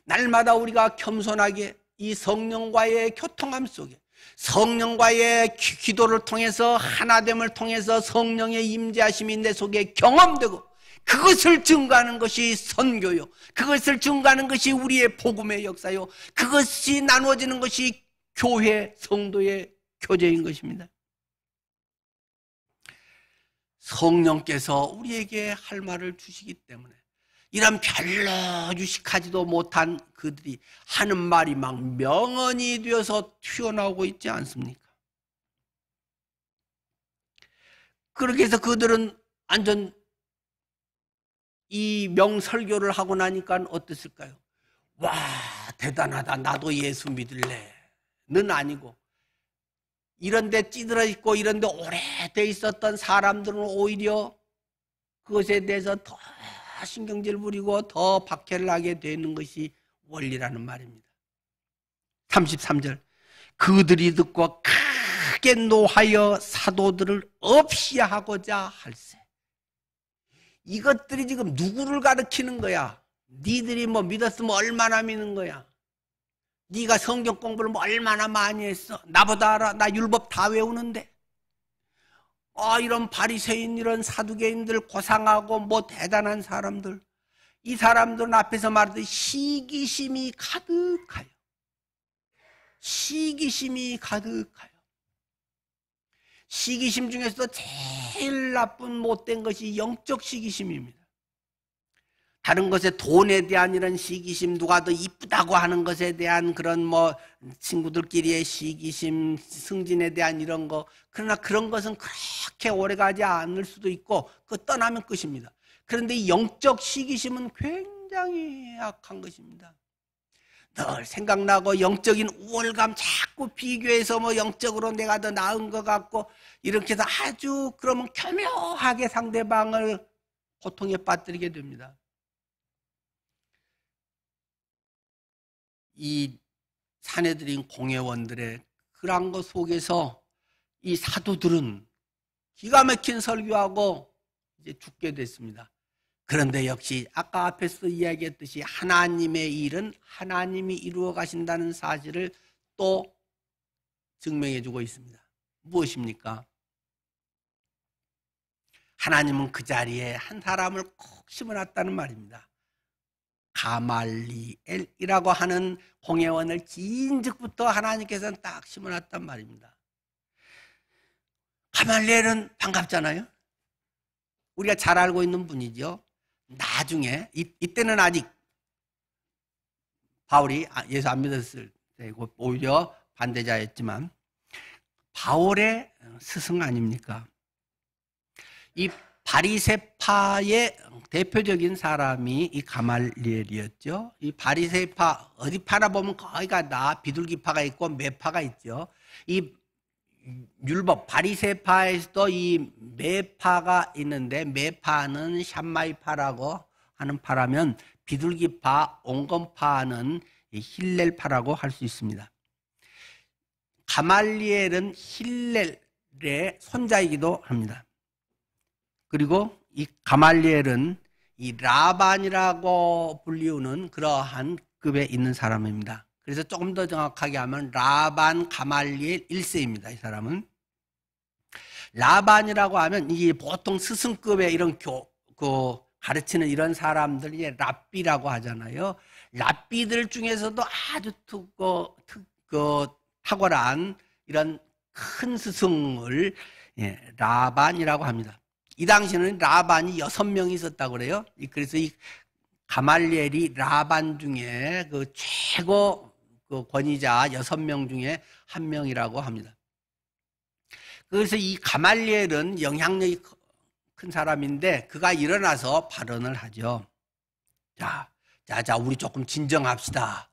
날마다 우리가 겸손하게 이 성령과의 교통함 속에 성령과의 기도를 통해서 하나됨을 통해서 성령의 임재하심이 내 속에 경험되고 그것을 증거하는 것이 선교요, 그것을 증거하는 것이 우리의 복음의 역사요, 그것이 나누어지는 것이 교회 성도의 교제인 것입니다. 성령께서 우리에게 할 말을 주시기 때문에 이런 별로 유식하지도 못한 그들이 하는 말이 막 명언이 되어서 튀어나오고 있지 않습니까? 그렇게 해서 그들은 완전 이 명설교를 하고 나니까 어땠을까요? 와, 대단하다. 나도 예수 믿을래.는 아니고, 이런 데 찌들어 있고 이런 데 오래돼 있었던 사람들은 오히려 그것에 대해서 더 신경질 부리고 더 박해를 하게 되는 것이 원리라는 말입니다. 33절, 그들이 듣고 크게 노하여 사도들을 없이하고자 할세. 이것들이 지금 누구를 가르치는 거야? 니들이 뭐 믿었으면 얼마나 믿는 거야? 네가 성경 공부를 뭐 얼마나 많이 했어? 나보다 알아. 나 율법 다 외우는데. 이런 바리새인, 이런 사두개인들, 고상하고 뭐 대단한 사람들, 이 사람들은 앞에서 말했듯이 시기심이 가득하여. 시기심이 가득하여. 시기심 중에서도 제일 나쁜 못된 것이 영적 시기심입니다. 다른 것에 돈에 대한 이런 시기심, 누가 더 이쁘다고 하는 것에 대한 그런 뭐 친구들끼리의 시기심, 승진에 대한 이런 거, 그러나 그런 것은 그렇게 오래가지 않을 수도 있고 그 떠나면 끝입니다. 그런데 이 영적 시기심은 굉장히 약한 것입니다. 늘 생각나고 영적인 우월감 자꾸 비교해서 뭐 영적으로 내가 더 나은 것 같고 이렇게 해서 아주 그러면 교묘하게 상대방을 고통에 빠뜨리게 됩니다. 이 사내들인 공회원들의 그런 것 속에서 이 사도들은 기가 막힌 설교하고 이제 죽게 됐습니다. 그런데 역시 아까 앞에서 이야기했듯이 하나님의 일은 하나님이 이루어 가신다는 사실을 또 증명해 주고 있습니다. 무엇입니까? 하나님은 그 자리에 한 사람을 꼭 심어놨다는 말입니다. 가말리엘이라고 하는 공회원을 진즉부터 하나님께서는 딱 심어놨단 말입니다. 가말리엘은 반갑잖아요. 우리가 잘 알고 있는 분이죠. 나중에 이때는 아직 바울이 예수 안 믿었을 때고 오히려 반대자였지만 바울의 스승 아닙니까? 이 바리새파의 대표적인 사람이 이 가말리엘이었죠. 이 바리새파 어디 파나 보면 거기가 다 비둘기파가 있고 매파가 있죠. 이 율법 바리새파에서도 이 매파가 있는데, 매파는 샴마이파라고 하는 파라면 비둘기파 옹건파는 힐렐파라고 할 수 있습니다. 가말리엘은 힐렐의 손자이기도 합니다. 그리고 이 가말리엘은 이 라반이라고 불리우는 그러한 급에 있는 사람입니다. 그래서 조금 더 정확하게 하면 라반 가말리엘 1세입니다. 이 사람은. 라반이라고 하면 이게 보통 스승급의 이런 가르치는 이런 사람들이 랍비라고 하잖아요. 랍비들 중에서도 아주 탁월한 이런 큰 스승을 라반이라고 합니다. 이 당시에는 라반이 6명이 있었다고 그래요. 그래서 이 가말리엘이 라반 중에 그 최고 권위자 6명 중에 한 명이라고 합니다. 그래서 이 가말리엘은 영향력이 큰 사람인데, 그가 일어나서 발언을 하죠. 자, 우리 조금 진정합시다.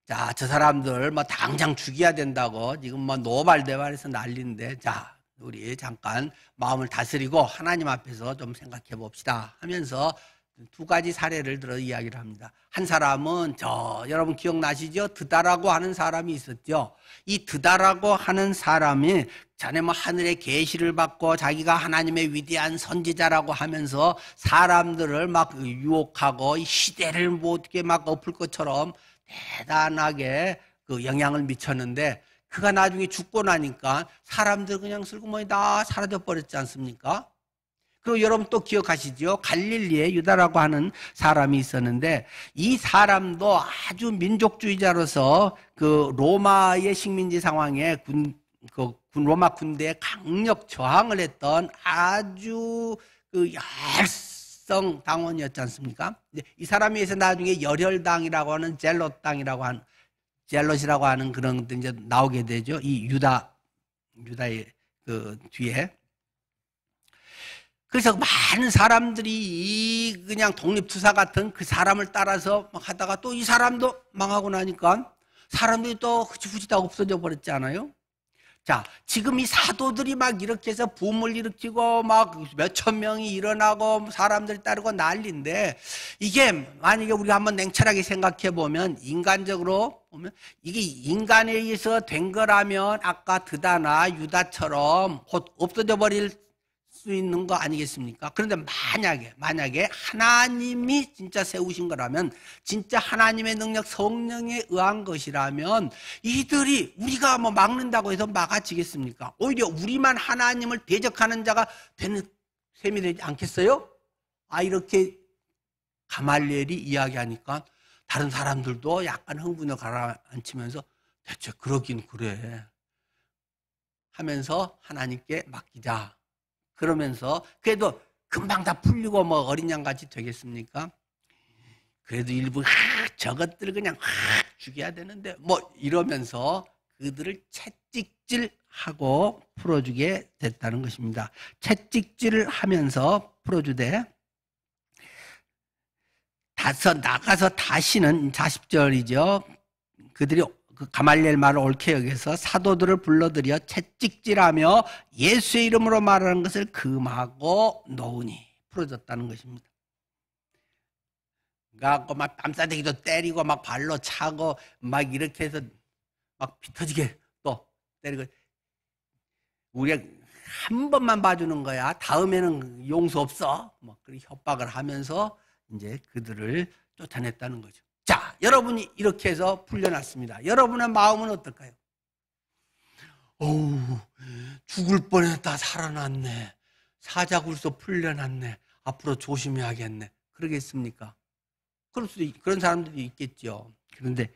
자, 저 사람들 뭐 당장 죽여야 된다고 지금 뭐 노발대발해서 난리인데, 자, 우리 잠깐 마음을 다스리고 하나님 앞에서 좀 생각해 봅시다 하면서 두 가지 사례를 들어 이야기를 합니다. 한 사람은 여러분 기억나시죠? 드다라고 하는 사람이 있었죠. 이 드다라고 하는 사람이 자네 뭐 하늘의 계시를 받고 자기가 하나님의 위대한 선지자라고 하면서 사람들을 막 유혹하고 이 시대를 뭐 어떻게 막 엎을 것처럼 대단하게 그 영향을 미쳤는데, 그가 나중에 죽고 나니까 사람들 그냥 슬그머니 다 사라져 버렸지 않습니까? 그리고 여러분 또 기억하시죠? 갈릴리에 유다라고 하는 사람이 있었는데, 이 사람도 아주 민족주의자로서 그 로마의 식민지 상황에 로마 군대에 강력 저항을 했던 아주 그 열성 당원이었지 않습니까? 이 사람에 의해서 나중에 열혈당이라고 하는 젤롯이라고 하는 그런 데 이제 나오게 되죠. 이 유다의 그 뒤에. 그래서 많은 사람들이 그냥 독립투사 같은 그 사람을 따라서 막 하다가 또 이 사람도 망하고 나니까 사람들이 또 흐지부지 다 없어져 버렸지 않아요? 자, 지금 이 사도들이 막 이렇게 해서 붐을 일으키고 막 몇천 명이 일어나고 사람들 따르고 난리인데, 이게 만약에 우리가 한번 냉철하게 생각해 보면, 인간적으로 보면 이게 인간에 의해서 된 거라면 아까 드다나 유다처럼 곧 없어져 버릴 수 있는 거 아니겠습니까? 그런데 만약에 하나님이 진짜 세우신 거라면, 진짜 하나님의 능력 성령에 의한 것이라면 이들이 우리가 뭐 막는다고 해서 막아지겠습니까? 오히려 우리만 하나님을 대적하는 자가 되는 셈이 되지 않겠어요? 이렇게 가말리엘이 이야기하니까 다른 사람들도 약간 흥분을 가라앉히면서 대체 그러긴 그래 하면서 하나님께 맡기자. 그러면서 그래도 금방 다 풀리고 뭐 어린 양같이 되겠습니까? 그래도 일부 저것들 그냥 죽여야 되는데 뭐 이러면서 그들을 채찍질하고 풀어주게 됐다는 것입니다. 채찍질을 하면서 풀어주되, 나가서 다시는 40절이죠. 그들이 그 가말리엘 말을 옳게 여겨서 사도들을 불러들여 채찍질하며 예수의 이름으로 말하는 것을 금하고 놓으니, 풀어졌다는 것입니다. 그래갖고 막 뺨싸대기도 때리고 막 발로 차고 막 이렇게 해서 막 피 터지게 또 때리고, 우리가 한 번만 봐주는 거야. 다음에는 용서 없어. 뭐 그렇게 협박을 하면서 이제 그들을 쫓아냈다는 거죠. 자, 여러분이 이렇게 해서 풀려났습니다. 여러분의 마음은 어떨까요? 어우, 죽을 뻔했다 살아났네. 사자굴소 풀려났네. 앞으로 조심해야겠네. 그러겠습니까? 그런 사람들이 있겠죠. 그런데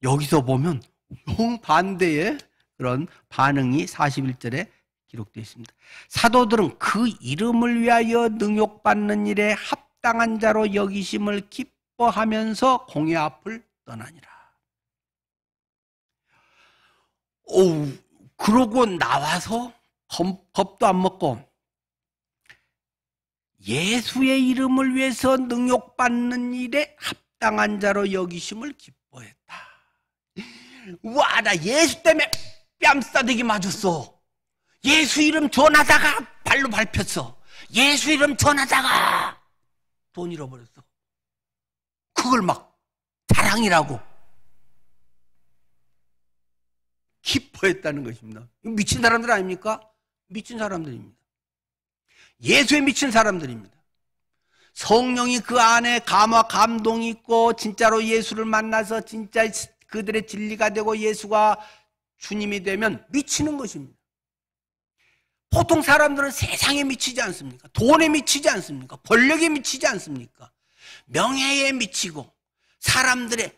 여기서 보면 정반대의 그런 반응이 41절에 기록되어 있습니다. 사도들은 그 이름을 위하여 능욕받는 일에 합당한 자로 여기심을 기뻐하면서 공회 앞을 떠나니라. 그러고 나와서 겁도 안 먹고 예수의 이름을 위해서 능욕받는 일에 합당한 자로 여기심을 기뻐했다. 와, 나 예수 때문에 뺨싸대기 맞았어. 예수 이름 전하다가 발로 밟혔어. 예수 이름 전하다가 돈 잃어버렸어. 그걸 막 자랑이라고 기뻐했다는 것입니다. 미친 사람들 아닙니까? 미친 사람들입니다. 예수에 미친 사람들입니다. 성령이 그 안에 감화 감동이 있고 진짜로 예수를 만나서 진짜 그들의 진리가 되고 예수가 주님이 되면 미치는 것입니다. 보통 사람들은 세상에 미치지 않습니까? 돈에 미치지 않습니까? 권력에 미치지 않습니까? 명예에 미치고 사람들의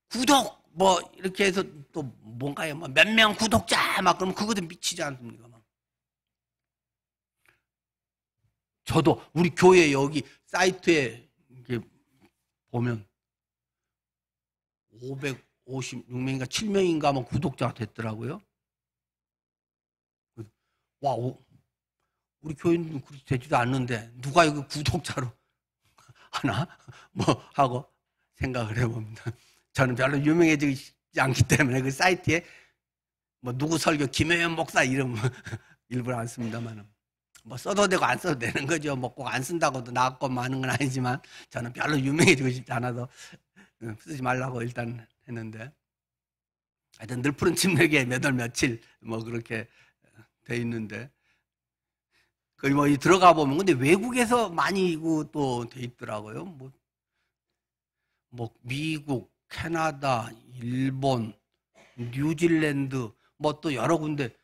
구독 뭐 이렇게 해서 또 뭔가요? 뭐 몇 명 구독자 막 그러면 그것도 미치지 않습니까? 저도 우리 교회 여기 사이트에 이렇게 보면 556명인가 7명인가 뭐 구독자가 됐더라고요. 와, 우리 교인은 그렇게 되지도 않는데 누가 여기 구독자로 하나? 뭐 하고 생각을 해봅니다. 저는 별로 유명해지지 않기 때문에 그 사이트에 뭐 누구 설교 김혜연 목사 이름 일부러 안 씁니다만 뭐 써도 되고 안 써도 되는 거죠. 뭐 꼭 안 쓴다고도 나았고 많은 건 아니지만 저는 별로 유명해지고 싶지 않아서 쓰지 말라고 일단 했는데 하여튼 늘 푸른 침례에 몇 월 며칠 뭐 그렇게 돼 있는데 거기 뭐 들어가 보면 근데 외국에서 많이 또 돼 있더라고요. 뭐 미국, 캐나다, 일본, 뉴질랜드 뭐 또 여러 군데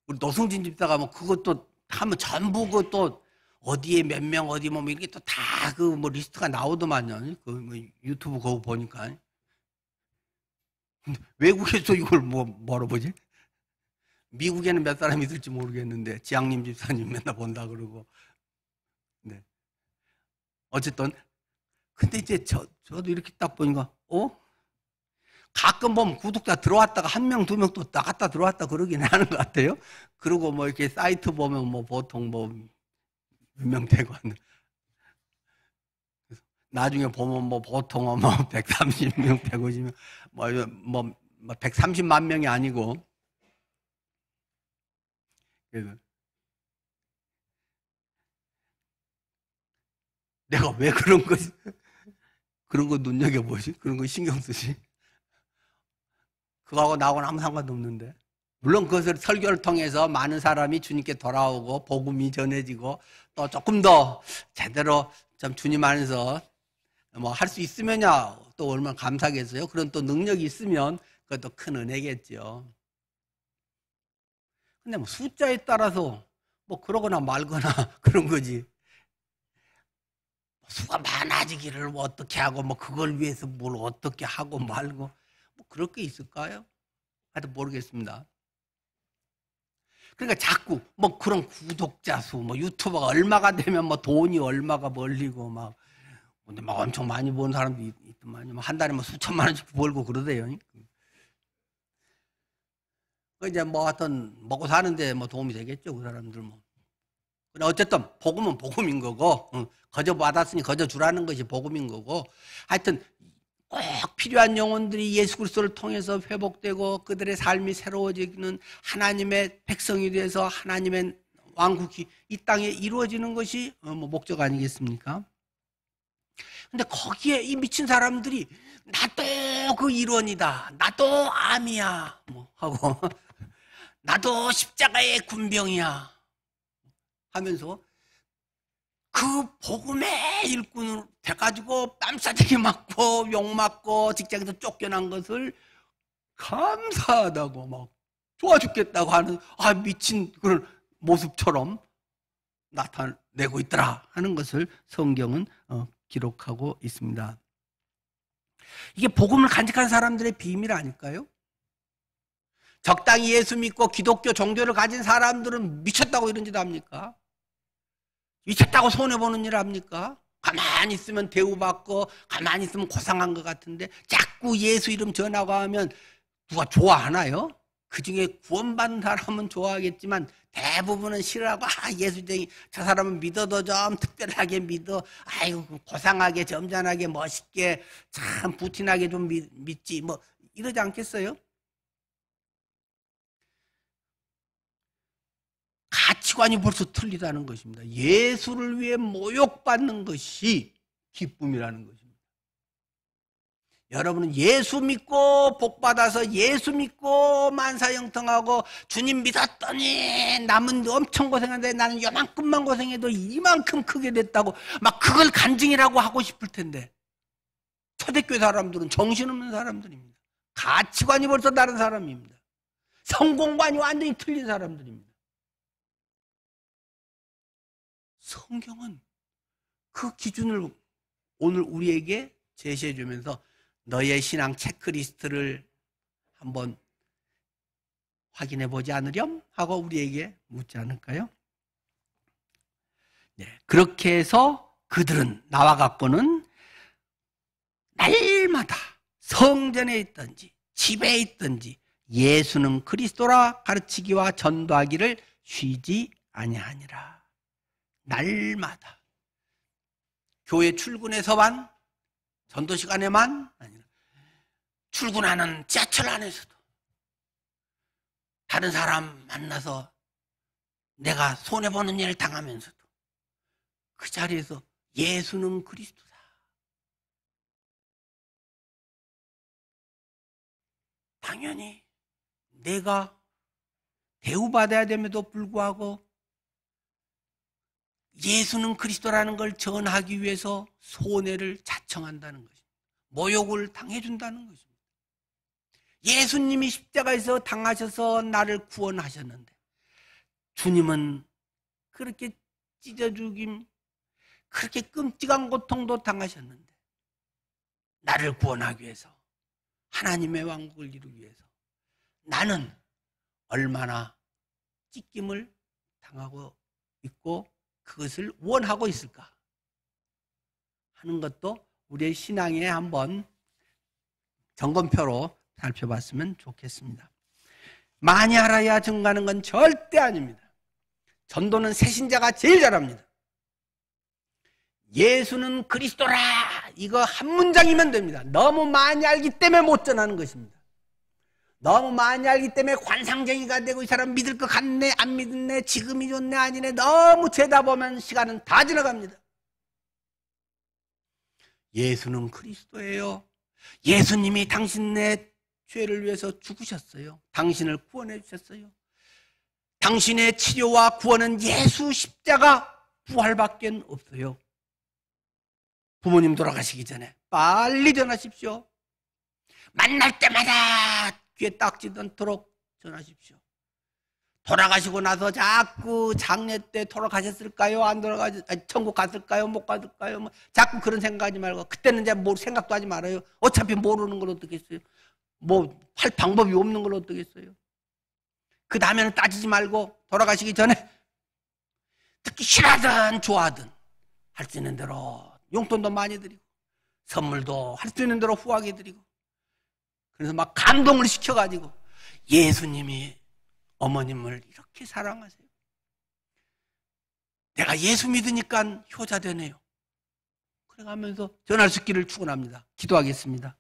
우리 노승진 집사가 뭐 그것도 하면 전부 그또 어디에 몇 명 어디 뭐 이렇게 또 다 그 뭐 리스트가 나오더만요. 그 뭐 유튜브 그거 보니까. 근데 외국에서 이걸 뭐로 보지? 미국에는 몇 사람 있을지 모르겠는데 지향님 집사님 맨날 본다 그러고. 네. 어쨌든 근데 이제 저도 이렇게 딱 보니까 가끔 보면 구독자 들어왔다가 한 명, 두 명 또 나갔다 들어왔다 그러긴 하는 것 같아요. 그리고 뭐 이렇게 사이트 보면 뭐 보통 뭐 몇 명 되고 하는. 나중에 보면 뭐 보통 뭐 130명, 150명, 뭐 130만 명이 아니고. 내가 왜 그런 거 눈여겨보지? 그런 거 신경 쓰지? 그거하고 나하고는 아무 상관도 없는데. 물론 그것을 설교를 통해서 많은 사람이 주님께 돌아오고 복음이 전해지고 또 조금 더 제대로 좀 주님 안에서 뭐 할 수 있으면야 또 얼마나 감사하겠어요. 그런 또 능력이 있으면 그것도 큰 은혜겠죠. 근데 뭐 숫자에 따라서 뭐 그러거나 말거나 그런 거지. 수가 많아지기를 뭐 어떻게 하고 뭐 그걸 위해서 뭘 어떻게 하고 말고 뭐 그럴 게 있을까요? 하여튼 모르겠습니다. 그러니까 자꾸 뭐 그런 구독자 수, 뭐 유튜버가 얼마가 되면 뭐 돈이 얼마가 벌리고 막 근데 막 엄청 많이 버는 사람도 있더만요. 한 달에 뭐 수천만 원씩 벌고 그러대요. 이제 뭐 하여튼 먹고 사는데 뭐 도움이 되겠죠, 그 사람들 뭐. 근데 어쨌든 복음은 복음인 거고 거저 받았으니 거저 주라는 것이 복음인 거고 하여튼 꼭 필요한 영혼들이 예수 그리스도를 통해서 회복되고 그들의 삶이 새로워지는 하나님의 백성이 돼서 하나님의 왕국이 이 땅에 이루어지는 것이 뭐 목적 아니겠습니까? 근데 거기에 이 미친 사람들이 나도 그 일원이다. 나도 암이야. 뭐 하고 나도 십자가의 군병이야. 하면서 그 복음의 일꾼으로 돼가지고 뺨싸대기 맞고 욕 맞고 직장에서 쫓겨난 것을 감사하다고 막 좋아 죽겠다고 하는 미친 그런 모습처럼 나타내고 있더라 하는 것을 성경은 기록하고 있습니다. 이게 복음을 간직한 사람들의 비밀 아닐까요? 적당히 예수 믿고 기독교 종교를 가진 사람들은 미쳤다고 이런 짓 합니까? 미쳤다고 손해보는 일 합니까? 가만히 있으면 대우받고 가만히 있으면 고상한 것 같은데 자꾸 예수 이름 전하고 하면 누가 좋아하나요? 그중에 구원받은 사람은 좋아하겠지만 대부분은 싫어하고, 예수쟁이, 저 사람은 믿어도 좀 특별하게 믿어, 아이고 고상하게 점잖하게 멋있게 참 부티나게 좀 믿지, 뭐 이러지 않겠어요? 가치관이 벌써 틀리다는 것입니다. 예수를 위해 모욕받는 것이 기쁨이라는 것입니다. 여러분은 예수 믿고 복받아서 예수 믿고 만사형통하고 주님 믿었더니 남은 엄청 고생하는데 나는 요만큼만 고생해도 이만큼 크게 됐다고 막 그걸 간증이라고 하고 싶을 텐데, 초대교회 사람들은 정신없는 사람들입니다. 가치관이 벌써 다른 사람입니다. 성공관이 완전히 틀린 사람들입니다. 성경은 그 기준을 오늘 우리에게 제시해 주면서 너의 신앙 체크리스트를 한번 확인해 보지 않으렴? 하고 우리에게 묻지 않을까요? 네, 그렇게 해서 그들은 나와 갖고는 날마다 성전에 있든지 집에 있든지 예수는 그리스도라 가르치기와 전도하기를 쉬지 아니하니라. 날마다 교회 출근해서만, 전도 시간에만 아니라 출근하는 지하철 안에서도 다른 사람 만나서 내가 손해보는 일을 당하면서도 그 자리에서 예수는 그리스도다. 당연히 내가 대우받아야 됨에도 불구하고 예수는 그리스도라는 걸 전하기 위해서 손해를 자청한다는 것입니다. 모욕을 당해준다는 것입니다. 예수님이 십자가에서 당하셔서 나를 구원하셨는데, 주님은 그렇게 찢어 죽임, 그렇게 끔찍한 고통도 당하셨는데, 나를 구원하기 위해서, 하나님의 왕국을 이루기 위해서 나는 얼마나 찢김을 당하고 있고 그것을 원하고 있을까 하는 것도 우리의 신앙에 한번 점검표로 살펴봤으면 좋겠습니다. 많이 알아야 증거하는 건 절대 아닙니다. 전도는 새신자가 제일 잘합니다. 예수는 그리스도라, 이거 한 문장이면 됩니다. 너무 많이 알기 때문에 못 전하는 것입니다. 너무 많이 알기 때문에 관상쟁이가 되고 이 사람 믿을 것 같네 안 믿네 지금이 좋네 아니네 너무 죄다 보면 시간은 다 지나갑니다. 예수는 그리스도예요. 예수님이 당신의 죄를 위해서 죽으셨어요. 당신을 구원해 주셨어요. 당신의 치료와 구원은 예수 십자가 부활밖에 없어요. 부모님 돌아가시기 전에 빨리 전하십시오. 만날 때마다 귀에 딱지도 않도록 전하십시오. 돌아가시고 나서 자꾸 장례 때 돌아가셨을까요? 안 천국 갔을까요? 못 갔을까요? 뭐 자꾸 그런 생각하지 말고, 그때는 이제 뭐 생각도 하지 말아요. 어차피 모르는 걸 어떻게 했어요? 뭐 할 방법이 없는 걸 어떻게 했어요? 그 다음에는 따지지 말고 돌아가시기 전에 듣기 싫어하든 좋아하든 할 수 있는 대로 용돈도 많이 드리고 선물도 할 수 있는 대로 후하게 드리고, 그래서 막 감동을 시켜가지고 예수님이 어머님을 이렇게 사랑하세요. 내가 예수 믿으니까 효자 되네요. 그래가면서 전할 수 있기를 축원합니다. 기도하겠습니다.